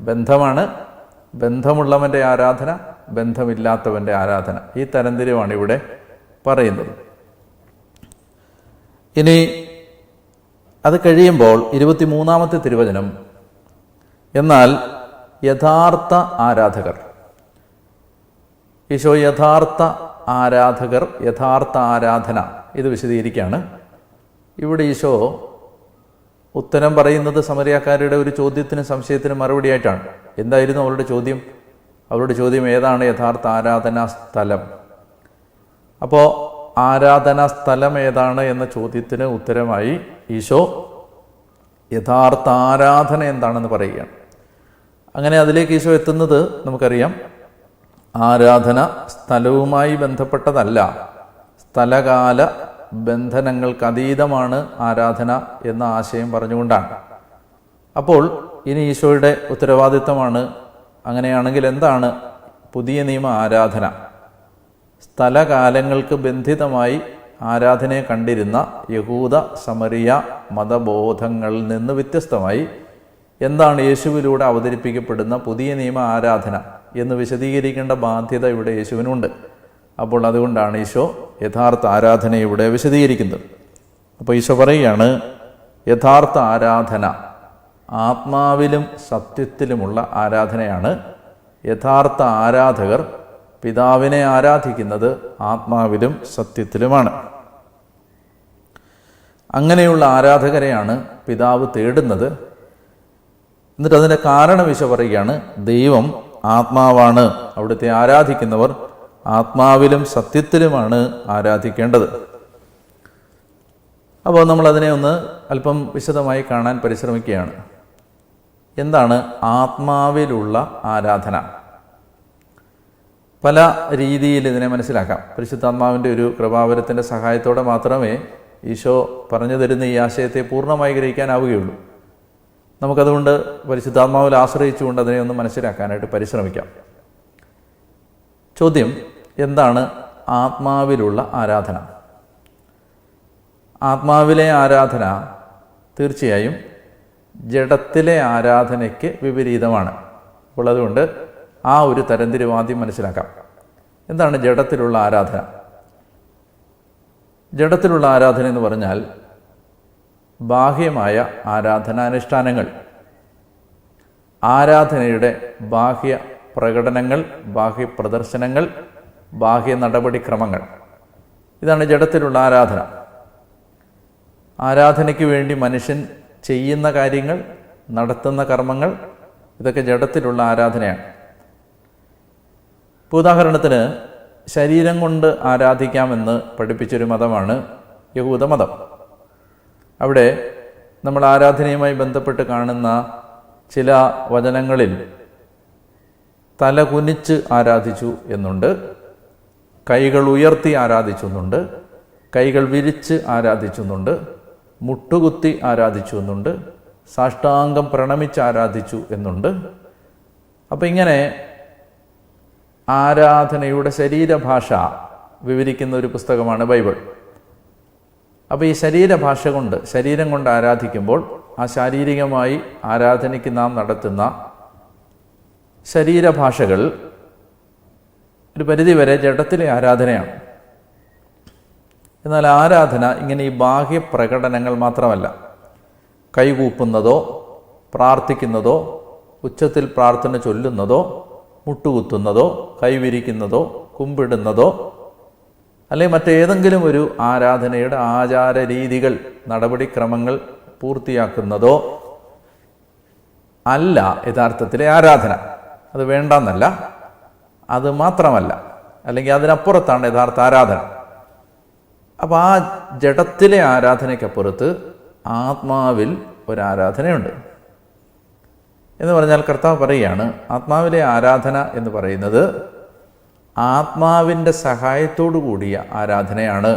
ബന്ധമാണ്. ബന്ധമുള്ളവൻ്റെ ആരാധന, ബന്ധമില്ലാത്തവൻ്റെ ആരാധന, ഈ തരംതിരിവാണ് ഇവിടെ പറയുന്നത്. ഇനി അത് കഴിയുമ്പോൾ 23-ാമത്തെ തിരുവചനം, എന്നാൽ യഥാർത്ഥ ആരാധകർ, ഈശോ യഥാർത്ഥ ആരാധകർ, യഥാർത്ഥ ആരാധന, ഇത് വിശദീകരിക്കുകയാണ്. ഇവിടെ ഈശോ ഉത്തരം പറയുന്നത് സമരിയാക്കാരുടെ ഒരു ചോദ്യത്തിന്, സംശയത്തിന് മറുപടിയായിട്ടാണ്. എന്തായിരുന്നു അവരുടെ ചോദ്യം? അവരുടെ ചോദ്യം ഏതാണ് യഥാർത്ഥ ആരാധനാ സ്ഥലം? അപ്പോൾ ആരാധനാ സ്ഥലം ഏതാണ് എന്ന ചോദ്യത്തിന് ഉത്തരമായി ഈശോ യഥാർത്ഥ ആരാധന എന്താണെന്ന് പറയുകയാണ്. അങ്ങനെ അതിലേക്ക് ഈശോ എത്തുന്നത് നമുക്കറിയാം. ആരാധന സ്ഥലവുമായി ബന്ധപ്പെട്ടതല്ല, സ്ഥലകാല ബന്ധനങ്ങൾക്ക് അതീതമാണ് ആരാധന എന്ന ആശയം പറഞ്ഞുകൊണ്ടാണ്. അപ്പോൾ ഇനി ഈശോയുടെ ഉത്തരവാദിത്തമാണ്, അങ്ങനെയാണെങ്കിൽ എന്താണ് പുതിയ നിയമ ആരാധന? സ്ഥലകാലങ്ങൾക്ക് ബന്ധിതമായി ആരാധനയെ കണ്ടിരുന്ന യഹൂദ സമറിയ മതബോധങ്ങളിൽ നിന്ന് വ്യത്യസ്തമായി എന്താണ് യേശുവിലൂടെ അവതരിപ്പിക്കപ്പെടുന്ന പുതിയ നിയമ ആരാധന എന്ന് വിശദീകരിക്കേണ്ട ബാധ്യത ഇവിടെ യേശുവിനുണ്ട്. അപ്പോൾ അതുകൊണ്ടാണ് ഈശോ യഥാർത്ഥ ആരാധനയെ ഇവിടെ വിശദീകരിക്കുന്നത്. അപ്പോൾ ഈശോ പറയുകയാണ്, യഥാർത്ഥ ആരാധന ആത്മാവിലും സത്യത്തിലുമുള്ള ആരാധനയാണ്. യഥാർത്ഥ ആരാധകർ പിതാവിനെ ആരാധിക്കുന്നത് ആത്മാവിലും സത്യത്തിലുമാണ്. അങ്ങനെയുള്ള ആരാധകരെയാണ് പിതാവ് തേടുന്നത്. എന്നിട്ട് അതിൻ്റെ കാരണം ഈശോ പറയുകയാണ്, ദൈവം ആത്മാവാണ്, അവിടുത്തെ ആരാധിക്കുന്നവർ ആത്മാവിലും സത്യത്തിലുമാണ് ആരാധിക്കേണ്ടത്. അപ്പോൾ നമ്മളതിനെ ഒന്ന് അല്പം വിശദമായി കാണാൻ പരിശ്രമിക്കുകയാണ്. എന്താണ് ആത്മാവിലുള്ള ആരാധന? പല രീതിയിൽ ഇതിനെ മനസ്സിലാക്കാം. പരിശുദ്ധാത്മാവിൻ്റെ ഒരു കൃപാവരത്തിൻ്റെ സഹായത്തോടെ മാത്രമേ ഈശോ പറഞ്ഞു തരുന്ന ഈ ആശയത്തെ പൂർണ്ണമായി ഗ്രഹിക്കാനാവുകയുള്ളൂ. നമുക്കതുകൊണ്ട് പരിശുദ്ധാത്മാവിൽ ആശ്രയിച്ചുകൊണ്ട് അതിനെ ഒന്ന് മനസ്സിലാക്കാനായിട്ട് പരിശ്രമിക്കാം. ചോദ്യം, എന്താണ് ആത്മാവിലുള്ള ആരാധന? ആത്മാവിലെ ആരാധന തീർച്ചയായും ജഡത്തിലെ ആരാധനയ്ക്ക് വിപരീതമാണ്. അപ്പോൾ അതുകൊണ്ട് ആ ഒരു തരംതിരിവാദ്യം മനസ്സിലാക്കാം. എന്താണ് ജഡത്തിലുള്ള ആരാധന? ജഡത്തിലുള്ള ആരാധന എന്ന് പറഞ്ഞാൽ ബാഹ്യമായ ആരാധനാനുഷ്ഠാനങ്ങൾ, ആരാധനയുടെ ബാഹ്യ പ്രകടനങ്ങൾ, ബാഹ്യ പ്രദർശനങ്ങൾ, ബാഹ്യ നടപടിക്രമങ്ങൾ, ഇതാണ് ജഡത്തിലുള്ള ആരാധന. ആരാധനയ്ക്ക് വേണ്ടി മനുഷ്യൻ ചെയ്യുന്ന കാര്യങ്ങൾ, നടത്തുന്ന കർമ്മങ്ങൾ, ഇതൊക്കെ ജഡത്തിലുള്ള ആരാധനയാണ്. ഇപ്പോൾ ഉദാഹരണത്തിന് ശരീരം കൊണ്ട് ആരാധിക്കാമെന്ന് പഠിപ്പിച്ചൊരു മതമാണ് യഹൂദ മതം. അവിടെ നമ്മൾ ആരാധനയുമായി ബന്ധപ്പെട്ട് കാണുന്ന ചില വചനങ്ങളിൽ തല കുനിച്ച് ആരാധിച്ചു എന്നുണ്ട്, കൈകൾ ഉയർത്തി ആരാധിച്ചു എന്നുണ്ട്, കൈകൾ വിരിച്ച് ആരാധിച്ചു എന്നുണ്ട്, മുട്ടുകുത്തി ആരാധിച്ചു എന്നുണ്ട്, സാഷ്ടാംഗം പ്രണമിച്ച് ആരാധിച്ചു എന്നുണ്ട്. അപ്പം ഇങ്ങനെ ആരാധനയുടെ ശരീരഭാഷ വിവരിക്കുന്ന ഒരു പുസ്തകമാണ് ബൈബിൾ. അപ്പോൾ ഈ ശരീരഭാഷ കൊണ്ട്, ശരീരം കൊണ്ട് ആരാധിക്കുമ്പോൾ ആ ശാരീരികമായി ആരാധനയ്ക്ക് നാം നടത്തുന്ന ശരീരഭാഷകൾ ഒരു പരിധിവരെ ജഡത്തിലെ ആരാധനയാണ്. എന്നാൽ ആരാധന ഇങ്ങനെ ഈ ബാഹ്യ പ്രകടനങ്ങൾ മാത്രമല്ല. കൈകൂപ്പുന്നതോ പ്രാർത്ഥിക്കുന്നതോ ഉച്ചത്തിൽ പ്രാർത്ഥന ചൊല്ലുന്നതോ മുട്ടുകുത്തുന്നതോ കൈവിരിക്കുന്നതോ കുമ്പിടുന്നതോ അല്ലെങ്കിൽ മറ്റേതെങ്കിലും ഒരു ആരാധനയുടെ ആചാര രീതികൾ നടപടിക്രമങ്ങൾ പൂർത്തിയാക്കുന്നതോ അല്ല യഥാർത്ഥത്തിലെ ആരാധന. അത് വേണ്ടെന്നല്ല, അത് മാത്രമല്ല, അല്ലെങ്കിൽ അതിനപ്പുറത്താണ് യഥാർത്ഥ ആരാധന. അപ്പോൾ ആ ജഡത്തിലെ ആരാധനയ്ക്കപ്പുറത്ത് ആത്മാവിൽ ഒരാരാധനയുണ്ട് എന്ന് പറഞ്ഞാൽ കർത്താവ് പറയുകയാണ്, ആത്മാവിലെ ആരാധന എന്ന് പറയുന്നത് ആത്മാവിൻ്റെ സഹായത്തോടു കൂടിയ ആരാധനയാണ്.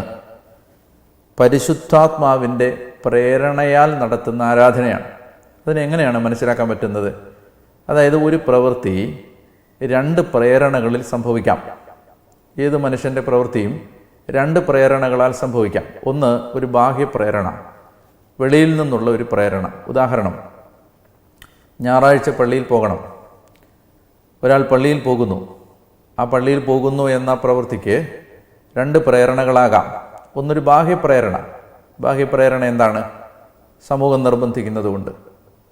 പരിശുദ്ധാത്മാവിൻ്റെ പ്രേരണയാൽ നടത്തുന്ന ആരാധനയാണ്. അതിനെങ്ങനെയാണ് മനസ്സിലാക്കാൻ പറ്റുന്നത്? അതായത് ഒരു പ്രവൃത്തി രണ്ട് പ്രേരണകളിൽ സംഭവിക്കാം. ഏത് മനുഷ്യൻ്റെ പ്രവൃത്തിയും രണ്ട് പ്രേരണകളാൽ സംഭവിക്കാം. ഒന്ന് ഒരു ബാഹ്യ പ്രേരണ, വെളിയിൽ നിന്നുള്ള ഒരു പ്രേരണ. ഉദാഹരണം, ഞായറാഴ്ച പള്ളിയിൽ പോകണം. ഒരാൾ പള്ളിയിൽ പോകുന്നു. ആ പള്ളിയിൽ പോകുന്നു എന്ന പ്രവൃത്തിക്ക് രണ്ട് പ്രേരണകളാകാം. ഒന്നൊരു ബാഹ്യപ്രേരണ. ബാഹ്യപ്രേരണ എന്താണ്? സമൂഹം നിർബന്ധിക്കുന്നതുകൊണ്ട്,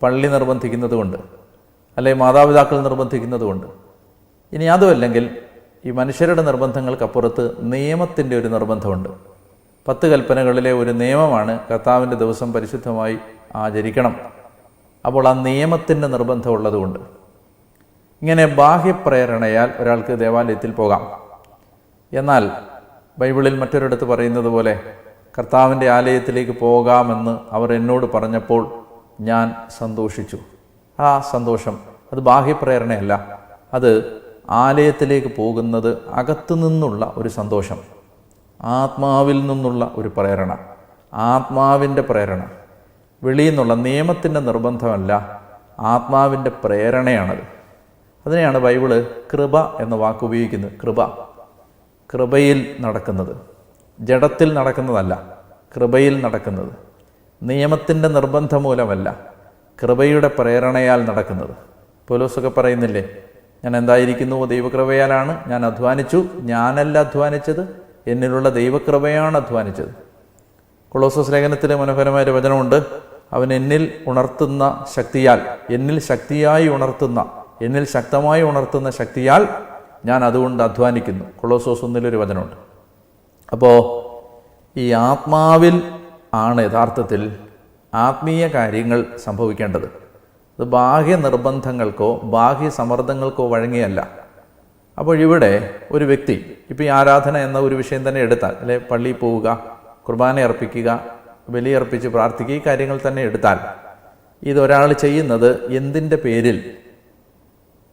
പള്ളി നിർബന്ധിക്കുന്നതുകൊണ്ട്, അല്ലെങ്കിൽ മാതാപിതാക്കൾ നിർബന്ധിക്കുന്നതുകൊണ്ട്. ഇനി അതുമല്ലെങ്കിൽ ഈ മനുഷ്യരുടെ നിർബന്ധങ്ങൾക്കപ്പുറത്ത് നിയമത്തിൻ്റെ ഒരു നിർബന്ധമുണ്ട്. 10 കൽപ്പനകളിലെ ഒരു നിയമമാണ് കർത്താവിൻ്റെ ദിവസം പരിശുദ്ധമായി ആചരിക്കണം. അപ്പോൾ ആ നിയമത്തിൻ്റെ നിർബന്ധമുള്ളതുകൊണ്ട് ഇങ്ങനെ ബാഹ്യപ്രേരണയാൽ ഒരാൾക്ക് ദേവാലയത്തിൽ പോകാം. എന്നാൽ ബൈബിളിൽ മറ്റൊരിടത്ത് പറയുന്നത് പോലെ കർത്താവിൻ്റെ ആലയത്തിലേക്ക് പോകാമെന്ന് അവർ എന്നോട് പറഞ്ഞപ്പോൾ ഞാൻ സന്തോഷിച്ചു. ആ സന്തോഷം അത് ബാഹ്യപ്രേരണയല്ല, അത് ആലയത്തിലേക്ക് പോകുന്നത് അകത്തു നിന്നുള്ള ഒരു സന്തോഷം, ആത്മാവിൽ നിന്നുള്ള ഒരു പ്രേരണ, ആത്മാവിൻ്റെ പ്രേരണ. വെളിയിൽ നിന്നുള്ള നിയമത്തിൻ്റെ നിർബന്ധമല്ല, ആത്മാവിൻ്റെ പ്രേരണയാണത്. അതിനെയാണ് ബൈബിള് കൃപ എന്ന വാക്ക് ഉപയോഗിക്കുന്നത്. കൃപയിൽ നടക്കുന്നത്, ജഡത്തിൽ നടക്കുന്നതല്ല, കൃപയിൽ നടക്കുന്നത്. നിയമത്തിൻ്റെ നിർബന്ധം മൂലമല്ല, കൃപയുടെ പ്രേരണയാൽ നടക്കുന്നത്. പൗലോസൊക്കെ പറയുന്നില്ലേ, ഞാൻ എന്തായിരിക്കുന്നുവോ ദൈവകൃപയാലാണ് ഞാൻ അധ്വാനിച്ചു, ഞാനല്ല അധ്വാനിച്ചത്, എന്നിലുള്ള ദൈവകൃപയാണ് അധ്വാനിച്ചത്. കൊളോസോസ് ലേഖനത്തിലെ മനോഹരമായൊരു വചനമുണ്ട്, അവൻ എന്നിൽ ഉണർത്തുന്ന ശക്തിയാൽ, എന്നിൽ ശക്തിയായി ഉണർത്തുന്ന, എന്നിൽ ശക്തമായി ഉണർത്തുന്ന ശക്തിയാൽ ഞാൻ അതുകൊണ്ട് അധ്വാനിക്കുന്നു. കൊളോസോസ് 1 വചനമുണ്ട്. അപ്പോൾ ഈ ആത്മാവിൽ ആണ് യഥാർത്ഥത്തിൽ ആത്മീയ കാര്യങ്ങൾ സംഭവിക്കേണ്ടത്. അത് ബാഹ്യ നിർബന്ധങ്ങൾക്കോ ബാഹ്യ സമ്മർദ്ദങ്ങൾക്കോ വഴങ്ങിയല്ല. അപ്പോൾ ഇവിടെ ഒരു വ്യക്തി ഇപ്പോൾ ഈ ആരാധന എന്ന ഒരു വിഷയം തന്നെ എടുത്താൽ, അല്ലെ പള്ളിയിൽ പോവുക, കുർബാന അർപ്പിക്കുക, ബലിയർപ്പിച്ച് പ്രാർത്ഥിക്കുക, ഈ കാര്യങ്ങൾ തന്നെ എടുത്താൽ ഇതൊരാൾ ചെയ്യുന്നത് എന്തിൻ്റെ പേരിൽ,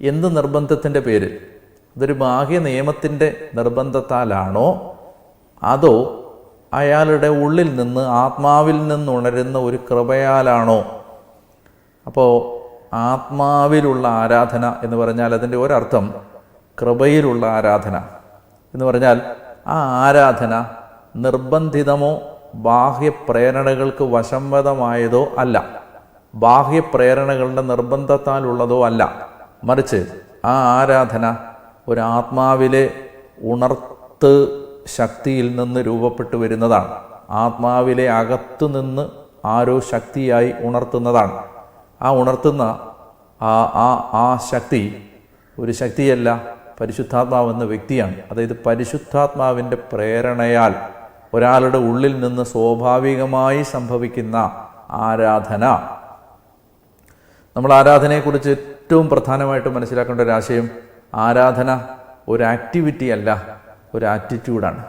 എന്ത് നിർബന്ധത്തിൻ്റെ പേരിൽ? ഇതൊരു ബാഹ്യ നിയമത്തിൻ്റെ നിർബന്ധത്താലാണോ അതോ അയാളുടെ ഉള്ളിൽ നിന്ന് ആത്മാവിൽ നിന്ന് ഉണരുന്ന ഒരു കൃപയാലാണോ? അപ്പോൾ ആത്മാവിലുള്ള ആരാധന എന്ന് പറഞ്ഞാൽ അതിൻ്റെ ഒരർത്ഥം കൃപയിലുള്ള ആരാധന എന്ന് പറഞ്ഞാൽ ആ ആരാധന നിർബന്ധിതമോ ബാഹ്യപ്രേരണകൾക്ക് വശംവദമായതോ അല്ല, ബാഹ്യപ്രേരണകളുടെ നിർബന്ധത്താലുള്ളതോ അല്ല. മറിച്ച് ആ ആരാധന ഒരു ആത്മാവിലെ ഉണർത്ത് ശക്തിയിൽ നിന്ന് രൂപപ്പെട്ടു വരുന്നതാണ്. ആത്മാവിലെ അകത്തു നിന്ന് ആരോ ശക്തിയായി ഉണർത്തുന്നതാണ്. ആ ഉണർത്തുന്ന ആ ശക്തി ഒരു ശക്തിയല്ല, പരിശുദ്ധാത്മാവെന്ന വ്യക്തിയാണ്. അതായത് പരിശുദ്ധാത്മാവിൻ്റെ പ്രേരണയാൽ ഒരാളുടെ ഉള്ളിൽ നിന്ന് സ്വാഭാവികമായി സംഭവിക്കുന്ന ആരാധന. നമ്മൾ ആരാധനയെക്കുറിച്ച് ഏറ്റവും പ്രധാനമായിട്ട് മനസ്സിലാക്കേണ്ട ഒരു ആശയം, ആരാധന ഒരു ആക്ടിവിറ്റി അല്ല, ഒരു ആറ്റിറ്റ്യൂഡാണ്.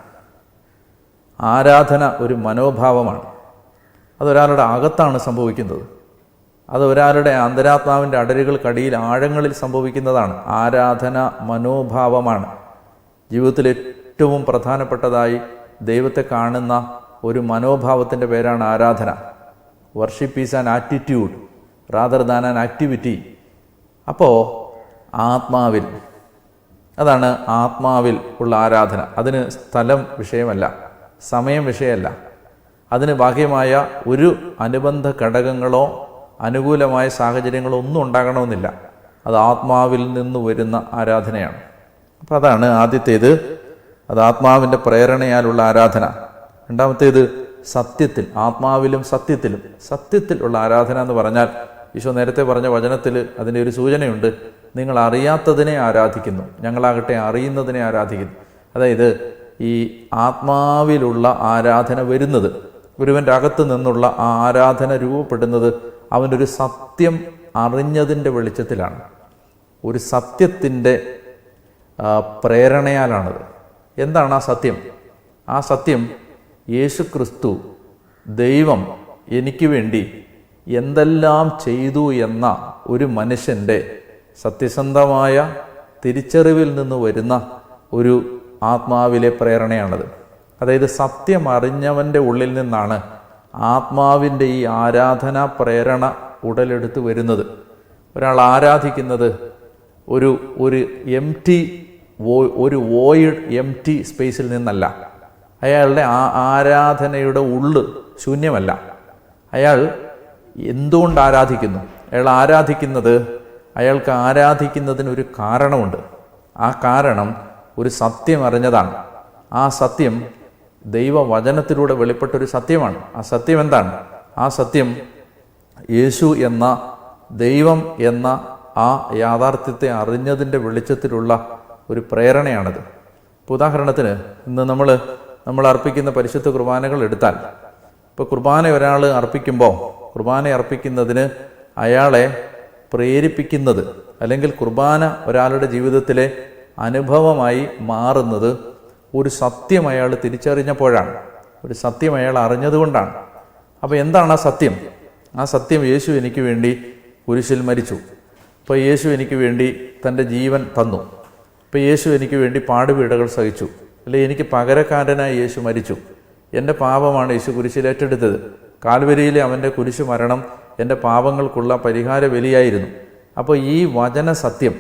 ആരാധന ഒരു മനോഭാവമാണ്. അതൊരാളുടെ അകത്താണ് സംഭവിക്കുന്നത്. അത് ഒരാളുടെ അന്തരാത്മാവിൻ്റെ അടരുകൾക്കടിയിൽ ആഴങ്ങളിൽ സംഭവിക്കുന്നതാണ്. ആരാധന മനോഭാവമാണ്. ജീവിതത്തിൽ ഏറ്റവും പ്രധാനപ്പെട്ടതായി ദൈവത്തെ കാണുന്ന ഒരു മനോഭാവത്തിൻ്റെ പേരാണ് ആരാധന. Worship is an attitude rather than an activity. അപ്പോൾ ആത്മാവിൽ, അതാണ് ആത്മാവിൽ ഉള്ള ആരാധന. അതിന് സ്ഥലം വിഷയമല്ല, സമയം വിഷയമല്ല, അതിന് ബാഹ്യമായ ഒരു അനുബന്ധ ഘടകങ്ങളോ അനുകൂലമായ സാഹചര്യങ്ങളോ ഒന്നും ഉണ്ടാകണമെന്നില്ല. അത് ആത്മാവിൽ നിന്ന് വരുന്ന ആരാധനയാണ്. അപ്പം അതാണ് ആദ്യത്തേത്, അത് ആത്മാവിൻ്റെ പ്രേരണയാലുള്ള ആരാധന. രണ്ടാമത്തേത് സത്യത്തിൽ, ആത്മാവിലും സത്യത്തിൽ ഉള്ള ആരാധന എന്ന് പറഞ്ഞാൽ ഈശോ നേരത്തെ പറഞ്ഞ വചനത്തിൽ അതിൻ്റെ ഒരു സൂചനയുണ്ട്. നിങ്ങൾ അറിയാത്തതിനെ ആരാധിക്കുന്നു, ഞങ്ങളാകട്ടെ അറിയുന്നതിനെ ആരാധിക്കുന്നു. അതായത് ഈ ആത്മാവിലുള്ള ആരാധന വരുന്നത്, ഒരുവൻ്റെ അകത്ത് നിന്നുള്ള ആ ആരാധന രൂപപ്പെടുന്നത് അവൻ്റെ ഒരു സത്യം അറിഞ്ഞതിൻ്റെ വെളിച്ചത്തിലാണ്, ഒരു സത്യത്തിൻ്റെ പ്രേരണയാലാണത്. എന്താണ് ആ സത്യം? ആ സത്യം യേശു ക്രിസ്തു, ദൈവം എനിക്ക് വേണ്ടി എന്തെല്ലാം ചെയ്തു എന്ന ഒരു മനുഷ്യൻ്റെ സത്യസന്ധമായ തിരിച്ചറിവിൽ നിന്ന് വരുന്ന ഒരു ആത്മാവിലെ പ്രേരണയാണത്. അതായത് സത്യം അറിഞ്ഞവൻ്റെ ഉള്ളിൽ നിന്നാണ് ആത്മാവിൻ്റെ ഈ ആരാധനാ പ്രേരണ ഉടലെടുത്ത് വരുന്നത്. ഒരാൾ ആരാധിക്കുന്നത് ഒരു വോയിഡ് എം ടി സ്പേസിൽ നിന്നല്ല. അയാളുടെ ആ ആരാധനയുടെ ഉള്ള് ശൂന്യമല്ല. അയാൾ എന്തുകൊണ്ട് ആരാധിക്കുന്നു? അയാൾക്ക് ആരാധിക്കുന്നതിനൊരു കാരണമുണ്ട്. ആ കാരണം ഒരു സത്യം അറിഞ്ഞതാണ്. ആ സത്യം ദൈവവചനത്തിലൂടെ വെളിപ്പെട്ടൊരു സത്യമാണ്. ആ സത്യം എന്താണ്? ആ സത്യം യേശു എന്ന ദൈവം എന്ന ആ യാഥാർത്ഥ്യത്തെ അറിഞ്ഞതിൻ്റെ വെളിച്ചത്തിലുള്ള ഒരു പ്രേരണയാണത്. ഇപ്പോൾ ഉദാഹരണത്തിന് ഇന്ന് നമ്മൾ അർപ്പിക്കുന്ന പരിശുദ്ധ കുർബാനകൾ എടുത്താൽ, ഇപ്പോൾ കുർബാന ഒരാൾ അർപ്പിക്കുമ്പോൾ കുർബാന അർപ്പിക്കുന്നതിന് അയാളെ പ്രേരിപ്പിക്കുന്നത്, അല്ലെങ്കിൽ കുർബാന ഒരാളുടെ ജീവിതത്തിലെ അനുഭവമായി മാറുന്നത് ഒരു സത്യം അയാൾ തിരിച്ചറിഞ്ഞപ്പോഴാണ്, ഒരു സത്യം അയാൾ അറിഞ്ഞതുകൊണ്ടാണ്. അപ്പോൾ എന്താണ് ആ സത്യം? ആ സത്യം യേശു എനിക്ക് വേണ്ടി കുരിശിൽ മരിച്ചു. ഇപ്പോൾ യേശു എനിക്ക് വേണ്ടി തൻ്റെ ജീവൻ തന്നു. ഇപ്പോൾ യേശു എനിക്ക് വേണ്ടി പാടുപീഡകൾ സഹിച്ചു. അല്ലെ, എനിക്ക് പകരക്കാരനായി യേശു മരിച്ചു. എൻ്റെ പാപമാണ് യേശു കുരിശിൽ ഏറ്റെടുത്തത്. കാൽവരിയിലെ അവൻ്റെ കുരിശു മരണം എൻ്റെ പാപങ്ങൾക്കുള്ള പരിഹാര ബലിയായിരുന്നു. അപ്പോൾ ഈ സത്യം,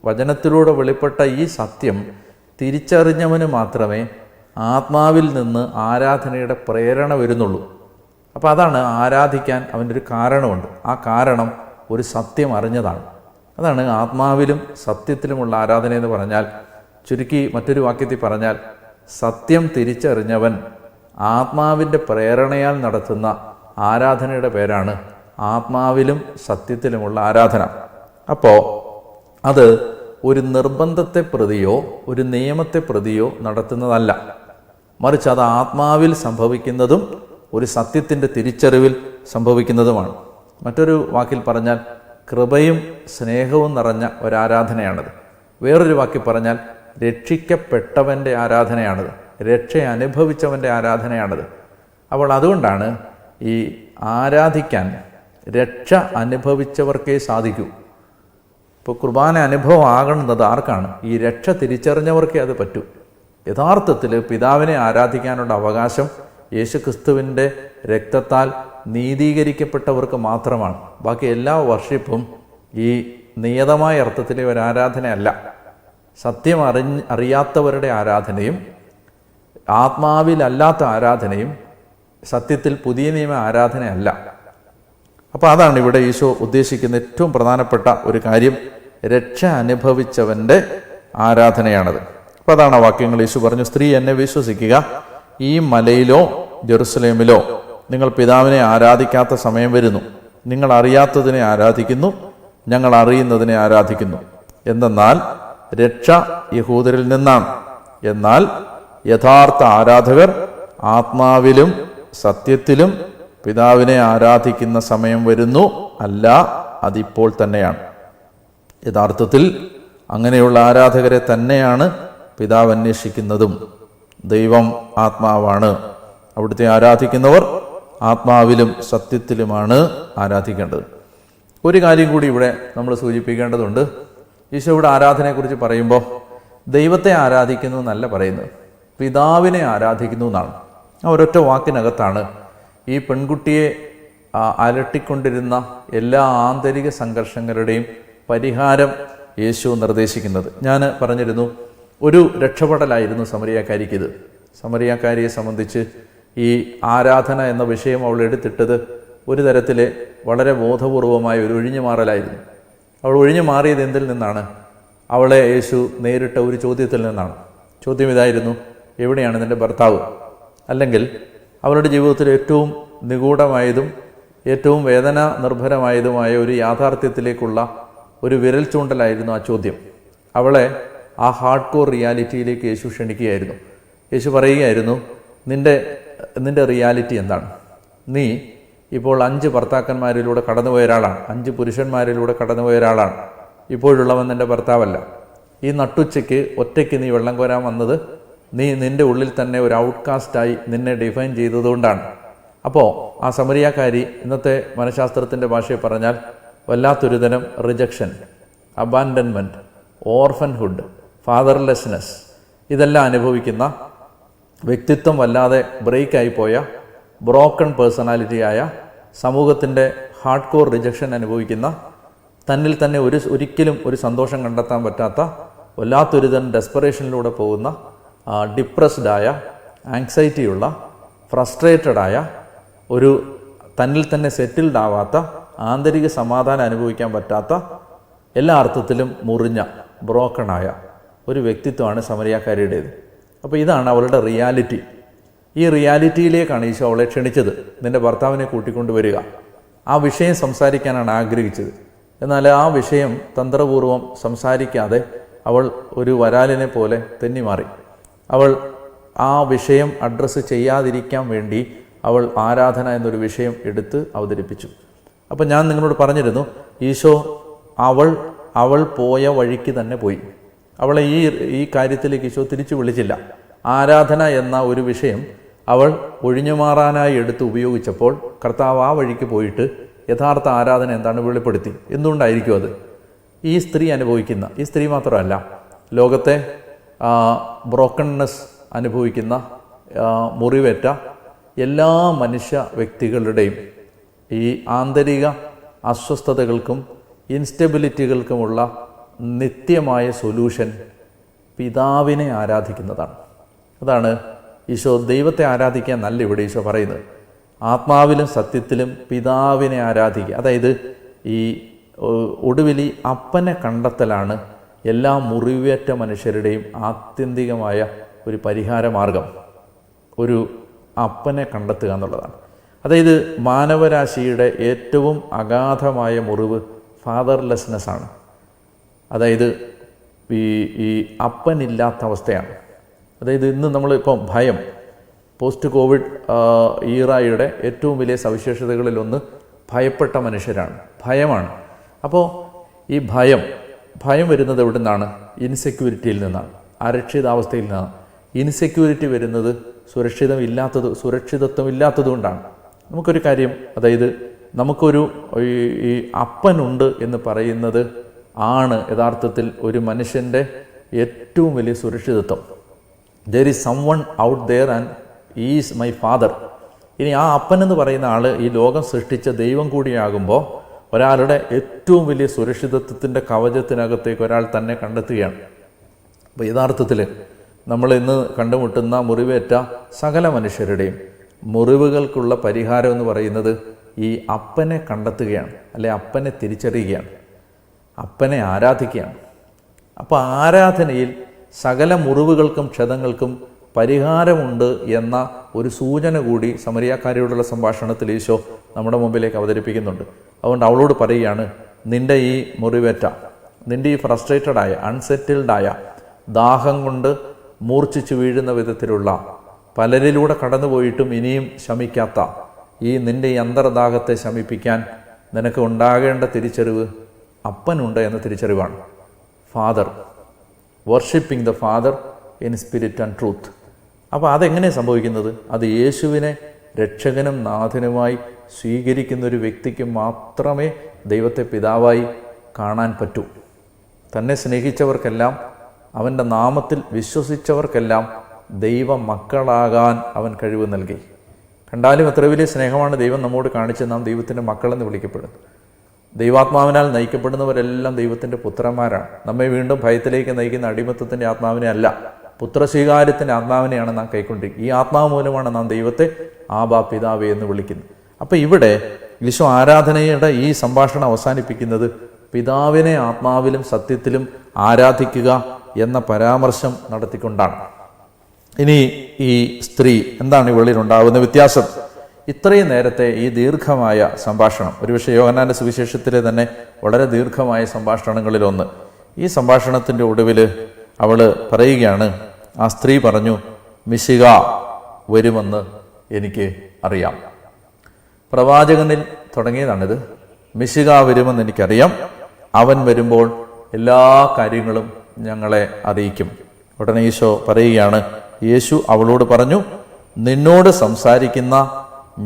വചനത്തിലൂടെ വെളിപ്പെട്ട ഈ സത്യം തിരിച്ചറിഞ്ഞവന് മാത്രമേ ആത്മാവിൽ നിന്ന് ആരാധനയുടെ പ്രേരണ വരുന്നുള്ളൂ. അപ്പോൾ അതാണ് ആരാധിക്കാൻ അവൻ്റെ ഒരു കാരണമുണ്ട്. ആ കാരണം ഒരു സത്യം അറിഞ്ഞതാണ്. അതാണ് ആത്മാവിലും സത്യത്തിലുമുള്ള ആരാധന എന്ന് പറഞ്ഞാൽ. ചുരുക്കി മറ്റൊരു വാക്യത്തിൽ പറഞ്ഞാൽ, സത്യം തിരിച്ചറിഞ്ഞവൻ ആത്മാവിൻ്റെ പ്രേരണയാൽ നടത്തുന്ന ആരാധനയുടെ പേരാണ് ആത്മാവിലും സത്യത്തിലുമുള്ള ആരാധന. അപ്പോൾ അത് ഒരു നിർബന്ധത്തെ പ്രതിയോ ഒരു നിയമത്തെ പ്രതിയോ നടത്തുന്നതല്ല, മറിച്ച് അത് ആത്മാവിൽ സംഭവിക്കുന്നതും ഒരു സത്യത്തിൻ്റെ തിരിച്ചറിവിൽ സംഭവിക്കുന്നതുമാണ്. മറ്റൊരു വാക്കിൽ പറഞ്ഞാൽ കൃപയും സ്നേഹവും നിറഞ്ഞ ഒരാരാധനയാണത്. വേറൊരു വാക്കിൽ പറഞ്ഞാൽ രക്ഷിക്കപ്പെട്ടവൻ്റെ ആരാധനയാണത്, രക്ഷ അനുഭവിച്ചവൻ്റെ ആരാധനയാണത്. അപ്പോൾ അതുകൊണ്ടാണ് ഈ ആരാധിക്കാൻ രക്ഷ അനുഭവിച്ചവർക്കേ സാധിക്കൂ. ഇപ്പോൾ കുർബാന അനുഭവം ആകുന്നത് ആർക്കാണ്? ഈ രക്ഷ തിരിച്ചറിഞ്ഞവർക്കേ അത് പറ്റൂ. യഥാർത്ഥത്തിൽ പിതാവിനെ ആരാധിക്കാനുള്ള അവകാശം യേശുക്രിസ്തുവിൻ്റെ രക്തത്താൽ നീതീകരിക്കപ്പെട്ടവർക്ക് മാത്രമാണ്. ബാക്കി എല്ലാ വർഷിപ്പും ഈ നിയതമായ അർത്ഥത്തിലെ ഒരു ആരാധനയല്ല. സത്യം അറിയാത്തവരുടെ ആരാധനയും ആത്മാവിലല്ലാത്ത ആരാധനയും സത്യത്തിൽ പുതിയ നിയമ ആരാധനയല്ല. അപ്പോൾ അതാണ് ഇവിടെ ഈശോ ഉദ്ദേശിക്കുന്ന ഏറ്റവും പ്രധാനപ്പെട്ട ഒരു കാര്യം, രക്ഷ അനുഭവിച്ചവൻ്റെ ആരാധനയാണത്. അപ്പോൾ അതാണ് ആ വാക്യങ്ങൾ. ഈശോ പറഞ്ഞു, സ്ത്രീ എന്നെ വിശ്വസിക്കുക, ഈ മലയിലോ ജെറുസലേമിലോ നിങ്ങൾ പിതാവിനെ ആരാധിക്കാത്ത സമയം വരുന്നു. നിങ്ങൾ അറിയാത്തതിനെ ആരാധിക്കുന്നു, ഞങ്ങൾ അറിയുന്നതിനെ ആരാധിക്കുന്നു. എന്തെന്നാൽ രക്ഷ യഹൂദരിൽ നിന്നാണ്. എന്നാൽ യഥാർത്ഥ ആരാധകർ ആത്മാവിലും സത്യത്തിലും പിതാവിനെ ആരാധിക്കുന്ന സമയം വരുന്നു, അല്ല അതിപ്പോൾ തന്നെയാണ്. യഥാർത്ഥത്തിൽ അങ്ങനെയുള്ള ആരാധകരെ തന്നെയാണ് പിതാവ് അന്വേഷിക്കുന്നതും. ദൈവം ആത്മാവാണ്. അവിടുത്തെ ആരാധിക്കുന്നവർ ആത്മാവിലും സത്യത്തിലുമാണ് ആരാധിക്കേണ്ടത്. ഒരു കാര്യം കൂടി ഇവിടെ നമ്മൾ സൂചിപ്പിക്കേണ്ടതുണ്ട്. ഈശോ ഇവിടെ ആരാധനയെക്കുറിച്ച് പറയുമ്പോൾ ദൈവത്തെ ആരാധിക്കുന്നു എന്നല്ല പറയുന്നത്, പിതാവിനെ ആരാധിക്കുന്നു എന്നാണ്. ആ ഒരൊറ്റ വാക്കിനകത്താണ് ഈ പെൺകുട്ടിയെ അലട്ടിക്കൊണ്ടിരുന്ന എല്ലാ ആന്തരിക സംഘർഷങ്ങളുടെയും പരിഹാരം യേശു നിർദ്ദേശിക്കുന്നത്. ഞാൻ പറഞ്ഞിരുന്നു, ഒരു രക്ഷപ്പെടലായിരുന്നു സമറിയാക്കാരിക്കിത്. സമറിയാക്കാരിയെ സംബന്ധിച്ച് ഈ ആരാധന എന്ന വിഷയം അവൾ എടുത്തിട്ടത് ഒരു തരത്തിലെ വളരെ ബോധപൂർവമായ ഒരു ഒഴിഞ്ഞുമാറലായിരുന്നു. അവൾ ഒഴിഞ്ഞു മാറിയത് എന്തിൽ നിന്നാണ്? അവളെ യേശു നേരിട്ട ഒരു ചോദ്യത്തിൽ നിന്നാണ്. ചോദ്യം ഇതായിരുന്നു, എവിടെയാണ് നിൻ്റെ ഭർത്താവ്? അല്ലെങ്കിൽ അവരുടെ ജീവിതത്തിൽ ഏറ്റവും നിഗൂഢമായതും ഏറ്റവും വേദന നിർഭരമായതുമായ ഒരു യാഥാർത്ഥ്യത്തിലേക്കുള്ള ഒരു വിരൽ ചൂണ്ടലായിരുന്നു ആ ചോദ്യം. അവളെ ആ ഹാർഡ് കോർ റിയാലിറ്റിയിലേക്ക് യേശു ക്ഷണിക്കുകയായിരുന്നു. യേശു പറയുകയായിരുന്നു, നിൻ്റെ റിയാലിറ്റി എന്താണ്? നീ ഇപ്പോൾ 5 ഭർത്താക്കന്മാരിലൂടെ കടന്നുപോയ ഒരാളാണ്, 5 പുരുഷന്മാരിലൂടെ കടന്നുപോയ ഒരാളാണ്. ഇപ്പോഴുള്ളവൻ നിൻ്റെ ഭർത്താവല്ല. ഈ നട്ടുച്ചയ്ക്ക് ഒറ്റയ്ക്ക് നീ വെള്ളം കോരാൻ വന്നത് നിൻ്റെ ഉള്ളിൽ തന്നെ ഒരു ഔട്ട്കാസ്റ്റായി നിന്നെ ഡിഫൈൻ ചെയ്തതുകൊണ്ടാണ്. അപ്പോൾ ആ സമരിയാക്കാരി ഇന്നത്തെ മനഃശാസ്ത്രത്തിൻ്റെ ഭാഷയിൽ പറഞ്ഞാൽ വല്ലാത്തൊരു തരം റിജക്ഷൻ, അബാൻഡൻമെൻറ്റ്, ഓർഫൻഹുഡ്, ഫാദർലെസ്നെസ് ഇതെല്ലാം അനുഭവിക്കുന്ന, വ്യക്തിത്വം വല്ലാതെ ബ്രേക്കായിപ്പോയ, ബ്രോക്കൺ പേഴ്സണാലിറ്റിയായ, സമൂഹത്തിൻ്റെ ഹാർഡ് കോർ റിജക്ഷൻ അനുഭവിക്കുന്ന, തന്നിൽ തന്നെ ഒരിക്കലും ഒരു സന്തോഷം കണ്ടെത്താൻ പറ്റാത്ത, വല്ലാത്തൊരു തരം ഡെസ്പറേഷനിലൂടെ പോകുന്ന, ഡിപ്രസ്ഡായ, ആങ്സൈറ്റിയുള്ള, ഫ്രസ്ട്രേറ്റഡായ, ഒരു തന്നിൽ തന്നെ സെറ്റിൽഡ് ആവാത്ത, ആന്തരിക സമാധാനം അനുഭവിക്കാൻ പറ്റാത്ത, എല്ലാ അർത്ഥത്തിലും മുറിഞ്ഞ, ബ്രോക്കണായ ഒരു വ്യക്തിത്വമാണ് സമരിയാക്കാരിയുടേത്. അപ്പോൾ ഇതാണ് അവളുടെ റിയാലിറ്റി. ഈ റിയാലിറ്റിയിലേക്കാണ് ഈശോ അവളെ ക്ഷണിച്ചത്. നിൻ്റെ ഭർത്താവിനെ കൂട്ടിക്കൊണ്ടുവരിക. ആ വിഷയം സംസാരിക്കാനാണ് ആഗ്രഹിച്ചത്. എന്നാൽ ആ വിഷയം തന്ത്രപൂർവം സംസാരിക്കാതെ അവൾ ഒരു വരാലിനെ പോലെ തെന്നിമാറി. അവൾ ആ വിഷയം അഡ്രസ്സ് ചെയ്യാതിരിക്കാൻ വേണ്ടി അവൾ ആരാധന എന്നൊരു വിഷയം എടുത്ത് അവതരിപ്പിച്ചു. അപ്പം ഞാൻ നിങ്ങളോട് പറഞ്ഞിരുന്നു, ഈശോ അവൾ പോയ വഴിക്ക് തന്നെ പോയി. അവളെ ഈ കാര്യത്തിലേക്ക് ഈശോ തിരിച്ചു വിളിച്ചില്ല. ആരാധന എന്ന ഒരു വിഷയം അവൾ ഒഴിഞ്ഞുമാറാനായി എടുത്ത് ഉപയോഗിച്ചപ്പോൾ കർത്താവ് ആ വഴിക്ക് പോയിട്ട് യഥാർത്ഥ ആരാധന എന്താണ് വെളിപ്പെടുത്തി. എന്തുകൊണ്ടായിരിക്കും അത്? ഈ സ്ത്രീ അനുഭവിക്കുന്ന, ഈ സ്ത്രീ മാത്രമല്ല, ലോകത്തെ ബ്രോക്കൺനെസ് അനുഭവിക്കുന്ന, മുറിവേറ്റ എല്ലാ മനുഷ്യ വ്യക്തികളുടെയും ഈ ആന്തരിക അസ്വസ്ഥതകൾക്കും ഇൻസ്റ്റെബിലിറ്റികൾക്കുമുള്ള നിത്യമായ സൊല്യൂഷൻ പിതാവിനെ ആരാധിക്കുന്നതാണ്. അതാണ് ഈശോ ദൈവത്തെ ആരാധിക്കാൻ നല്ല ഇവിടെ ഈശോ പറയുന്നത്. ആത്മാവിലും സത്യത്തിലും പിതാവിനെ ആരാധിക്കുക. അതായത് ഈ ഒടുവിൽ ഈ അപ്പനെ കണ്ടെത്തലാണ് എല്ലാ മുറിവേറ്റ മനുഷ്യരുടെയും ആത്യന്തികമായ ഒരു പരിഹാര മാർഗം. ഒരു അപ്പനെ കണ്ടെത്തുക എന്നുള്ളതാണ്. അതായത് മാനവരാശിയുടെ ഏറ്റവും അഗാധമായ മുറിവ് ഫാദർലെസ്നെസ് ആണ്. അതായത് ഈ അപ്പനില്ലാത്ത അവസ്ഥയാണ്. അതായത് ഇന്ന് നമ്മളിപ്പം ഭയം, പോസ്റ്റ് കോവിഡ് ഈറായുടെ ഏറ്റവും വലിയ സവിശേഷതകളിലൊന്ന് ഭയപ്പെട്ട മനുഷ്യരാണ്, ഭയമാണ്. അപ്പോൾ ഈ ഭയം വരുന്നത് എവിടെ നിന്നാണ്? ഇൻസെക്യൂരിറ്റിയിൽ നിന്നാണ്, അരക്ഷിതാവസ്ഥയിൽ നിന്നാണ്. ഇൻസെക്യൂരിറ്റി വരുന്നത് സുരക്ഷിതത്വം ഇല്ലാത്തതുകൊണ്ടാണ്. നമുക്കൊരു കാര്യം, അതായത് നമുക്കൊരു ഈ അപ്പനുണ്ട് എന്ന് പറയുന്നത് ആണ് യഥാർത്ഥത്തിൽ ഒരു മനുഷ്യൻ്റെ ഏറ്റവും വലിയ സുരക്ഷിതത്വം. There is someone out there and is my father. ഇനി ആ അപ്പൻ എന്ന് പറയുന്ന ആൾ ഈ ലോകം സൃഷ്ടിച്ച ദൈവം കൂടിയാകുമ്പോൾ ഒരാളുടെ ഏറ്റവും വലിയ സുരക്ഷിതത്വത്തിൻ്റെ കവചത്തിനകത്തേക്ക് ഒരാൾ തന്നെ കണ്ടെത്തുകയാണ്. അപ്പോൾ യഥാർത്ഥത്തിൽ നമ്മൾ ഇന്ന് കണ്ടുമുട്ടുന്ന മുറിവേറ്റ സകല മനുഷ്യരുടെയും മുറിവുകൾക്കുള്ള പരിഹാരം എന്ന് പറയുന്നത് ഈ അപ്പനെ കണ്ടെത്തുകയാണ്, അല്ലെ അപ്പനെ തിരിച്ചറിയുകയാണ്, അപ്പനെ ആരാധിക്കുകയാണ്. അപ്പോൾ ആരാധനയിൽ സകല മുറിവുകൾക്കും ക്ഷതങ്ങൾക്കും പരിഹാരമുണ്ട് എന്ന ഒരു സൂചന കൂടി സമരിയാക്കാരിയോടുള്ള സംഭാഷണത്തിൽ ഈശോ നമ്മുടെ മുമ്പിലേക്ക് അവതരിപ്പിക്കുന്നുണ്ട്. അതുകൊണ്ട് അവളോട് പറയുകയാണ്, നിൻ്റെ ഈ മുറിവേറ്റ, നിൻ്റെ ഈ ഫ്രസ്ട്രേറ്റഡായ, അൺസെറ്റിൽഡായ, ദാഹം കൊണ്ട് മൂർച്ഛിച്ചു വീഴുന്ന വിധത്തിലുള്ള, പലരിലൂടെ കടന്നുപോയിട്ടും ഇനിയും ശമിക്കാത്ത ഈ നിൻ്റെ ഈ അന്തർദാഹത്തെ ശമിപ്പിക്കാൻ നിനക്ക് ഉണ്ടാകേണ്ട തിരിച്ചറിവ് അപ്പനുണ്ട് എന്ന തിരിച്ചറിവാണ്. Father, worshipping the father in spirit and truth. അപ്പോൾ അതെങ്ങനെ സംഭവിക്കുന്നത്? അത് യേശുവിനെ രക്ഷകനും നാഥനുമായി സ്വീകരിക്കുന്ന ഒരു വ്യക്തിക്ക് മാത്രമേ ദൈവത്തെ പിതാവായി കാണാൻ പറ്റൂ. തന്നെ സ്നേഹിച്ചവർക്കെല്ലാം, അവൻ്റെ നാമത്തിൽ വിശ്വസിച്ചവർക്കെല്ലാം ദൈവ മക്കളാകാൻ അവൻ കഴിവ് നൽകി. കണ്ടാലും എത്ര വലിയ സ്നേഹമാണ് ദൈവം നമ്മോട് കാണിച്ച് നാം ദൈവത്തിൻ്റെ മക്കളെന്ന് വിളിക്കപ്പെടുന്നു. ദൈവാത്മാവിനാൽ നയിക്കപ്പെടുന്നവരെല്ലാം ദൈവത്തിൻ്റെ പുത്രന്മാരാണ്. നമ്മെ വീണ്ടും ഭയത്തിലേക്ക് നയിക്കുന്ന അടിമത്തത്തിൻ്റെ ആത്മാവിനെ അല്ല, പുത്രസ്വീകാര്യത്തിൻ്റെ ആത്മാവിനെയാണ് നാം കൈക്കൊണ്ടിരിക്കുന്നത്. ഈ ആത്മാവ് മൂലമാണ് നാം ദൈവത്തെ ആബാ പിതാവേ എന്ന് വിളിക്കുന്നത്. അപ്പം ഇവിടെ ഈശോ ആരാധനയുടെ ഈ സംഭാഷണം അവസാനിപ്പിക്കുന്നത് പിതാവിനെ ആത്മാവിലും സത്യത്തിലും ആരാധിക്കുക എന്ന പരാമർശം നടത്തിക്കൊണ്ടാണ്. ഇനി ഈ സ്ത്രീ എന്താണ് ഇവളിലുണ്ടാകുന്ന വ്യത്യാസം? ഇത്രയും നേരത്തെ ഈ ദീർഘമായ സംഭാഷണം, ഒരുപക്ഷെ യോഹന്നാന്റെ സുവിശേഷത്തിലെ തന്നെ വളരെ ദീർഘമായ സംഭാഷണങ്ങളിലൊന്ന്. ഈ സംഭാഷണത്തിൻ്റെ ഒടുവിൽ അവൾ പറയുകയാണ്, ആ സ്ത്രീ പറഞ്ഞു, മിശിഹ വരുമെന്ന് എനിക്ക് അറിയാം. പ്രവാചകനിൽ തുടങ്ങിയതാണിത്. മിശിഹ വരുമെന്ന് എനിക്കറിയാം, അവൻ വരുമ്പോൾ എല്ലാ കാര്യങ്ങളും ഞങ്ങളെ അറിയിക്കും. ഉടനെ ഈശോ പറയുകയാണ്, യേശു അവളോട് പറഞ്ഞു, നിന്നോട് സംസാരിക്കുന്ന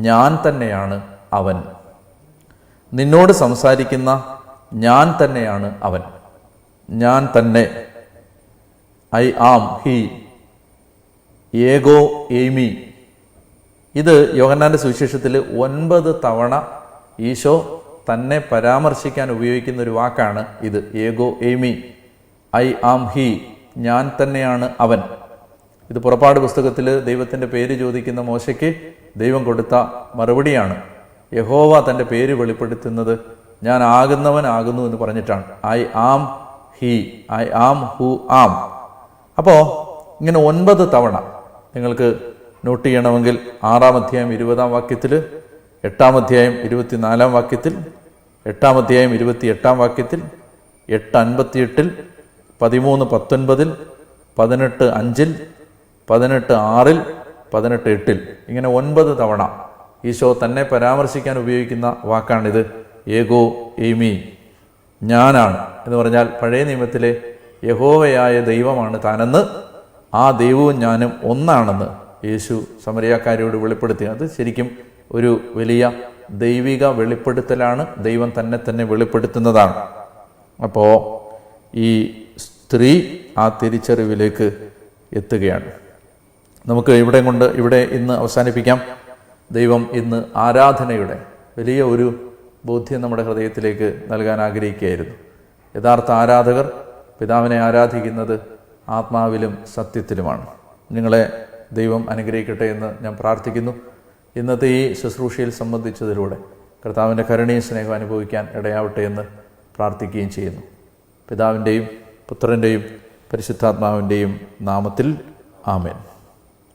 ഞാൻ തന്നെയാണ് അവൻ. നിന്നോട് സംസാരിക്കുന്ന ഞാൻ തന്നെയാണ് അവൻ. ഞാൻ തന്നെ, ഐ ആം ഹി, ഏഗോ എയ്മി. ഇത് യോഹന്നാന്റെ സുവിശേഷത്തിൽ 9 തവണ ഈശോ തന്നെ പരാമർശിക്കാൻ ഉപയോഗിക്കുന്ന ഒരു വാക്കാണ് ഇത്. ഏഗോ എയ്മി, ഐ ആം ഹി, ഞാൻ തന്നെയാണ് അവൻ. ഇത് പുറപ്പാട് പുസ്തകത്തിൽ ദൈവത്തിൻ്റെ പേര് ചോദിക്കുന്ന മോശയ്ക്ക് ദൈവം കൊടുത്ത മറുപടിയാണ്. യഹോവ തൻ്റെ പേര് വെളിപ്പെടുത്തുന്നത് ഞാൻ ആകുന്നവനാകുന്നു എന്ന് പറഞ്ഞിട്ടാണ്. I am he, I am who am. അപ്പോൾ ഇങ്ങനെ 9 തവണ നിങ്ങൾക്ക് നോട്ട് ചെയ്യണമെങ്കിൽ 6-ാം അധ്യായം 20-ാം വാക്യത്തിൽ, 8-ാം അധ്യായം 24-ാം വാക്യത്തിൽ, 8-ാം അധ്യായം 28-ാം വാക്യത്തിൽ, 8:58, 13:19, 18:5, 18:6, 18:8, ഇങ്ങനെ 9 തവണ ഈശോ തന്നെ പരാമർശിക്കാൻ ഉപയോഗിക്കുന്ന വാക്കാണിത്. ഏഗോ എയ്മി, ഞാനാണ് എന്ന് പറഞ്ഞാൽ പഴയ നിയമത്തിലെ യഹോവയായ ദൈവമാണ് താനെന്ന്, ആ ദൈവവും ഞാനും ഒന്നാണെന്ന് യേശു സമരിയാക്കാരിയോട് വെളിപ്പെടുത്തി. അത് ശരിക്കും ഒരു വലിയ ദൈവിക വെളിപ്പെടുത്തലാണ്. ദൈവം തന്നെ വെളിപ്പെടുത്തുന്നതാണ്. അപ്പോൾ ഈ സ്ത്രീ ആ തിരിച്ചറിവിലേക്ക് എത്തുകയാണ്. നമുക്ക് ഇവിടെ ഇന്ന് അവസാനിപ്പിക്കാം. ദൈവം ഇന്ന് ആരാധനയുടെ വലിയ ഒരു ബോധ്യം നമ്മുടെ ഹൃദയത്തിലേക്ക് നൽകാൻ ആഗ്രഹിക്കുകയായിരുന്നു. യഥാർത്ഥ ആരാധകർ പിതാവിനെ ആരാധിക്കുന്നത് ആത്മാവിലും സത്യത്തിലുമാണ്. നിങ്ങളെ ദൈവം അനുഗ്രഹിക്കട്ടെ എന്ന് ഞാൻ പ്രാർത്ഥിക്കുന്നു. ഇന്നത്തെ ഈ ശുശ്രൂഷയിൽ സംബന്ധിച്ചതിലൂടെ കർത്താവിൻ്റെ കരുണയും സ്നേഹം അനുഭവിക്കാൻ ഇടയാവട്ടെ എന്ന് പ്രാർത്ഥിക്കുകയും ചെയ്യുന്നു. പിതാവിൻ്റെയും പുത്രൻ്റെയും പരിശുദ്ധാത്മാവിൻ്റെയും നാമത്തിൽ ആമേൻ.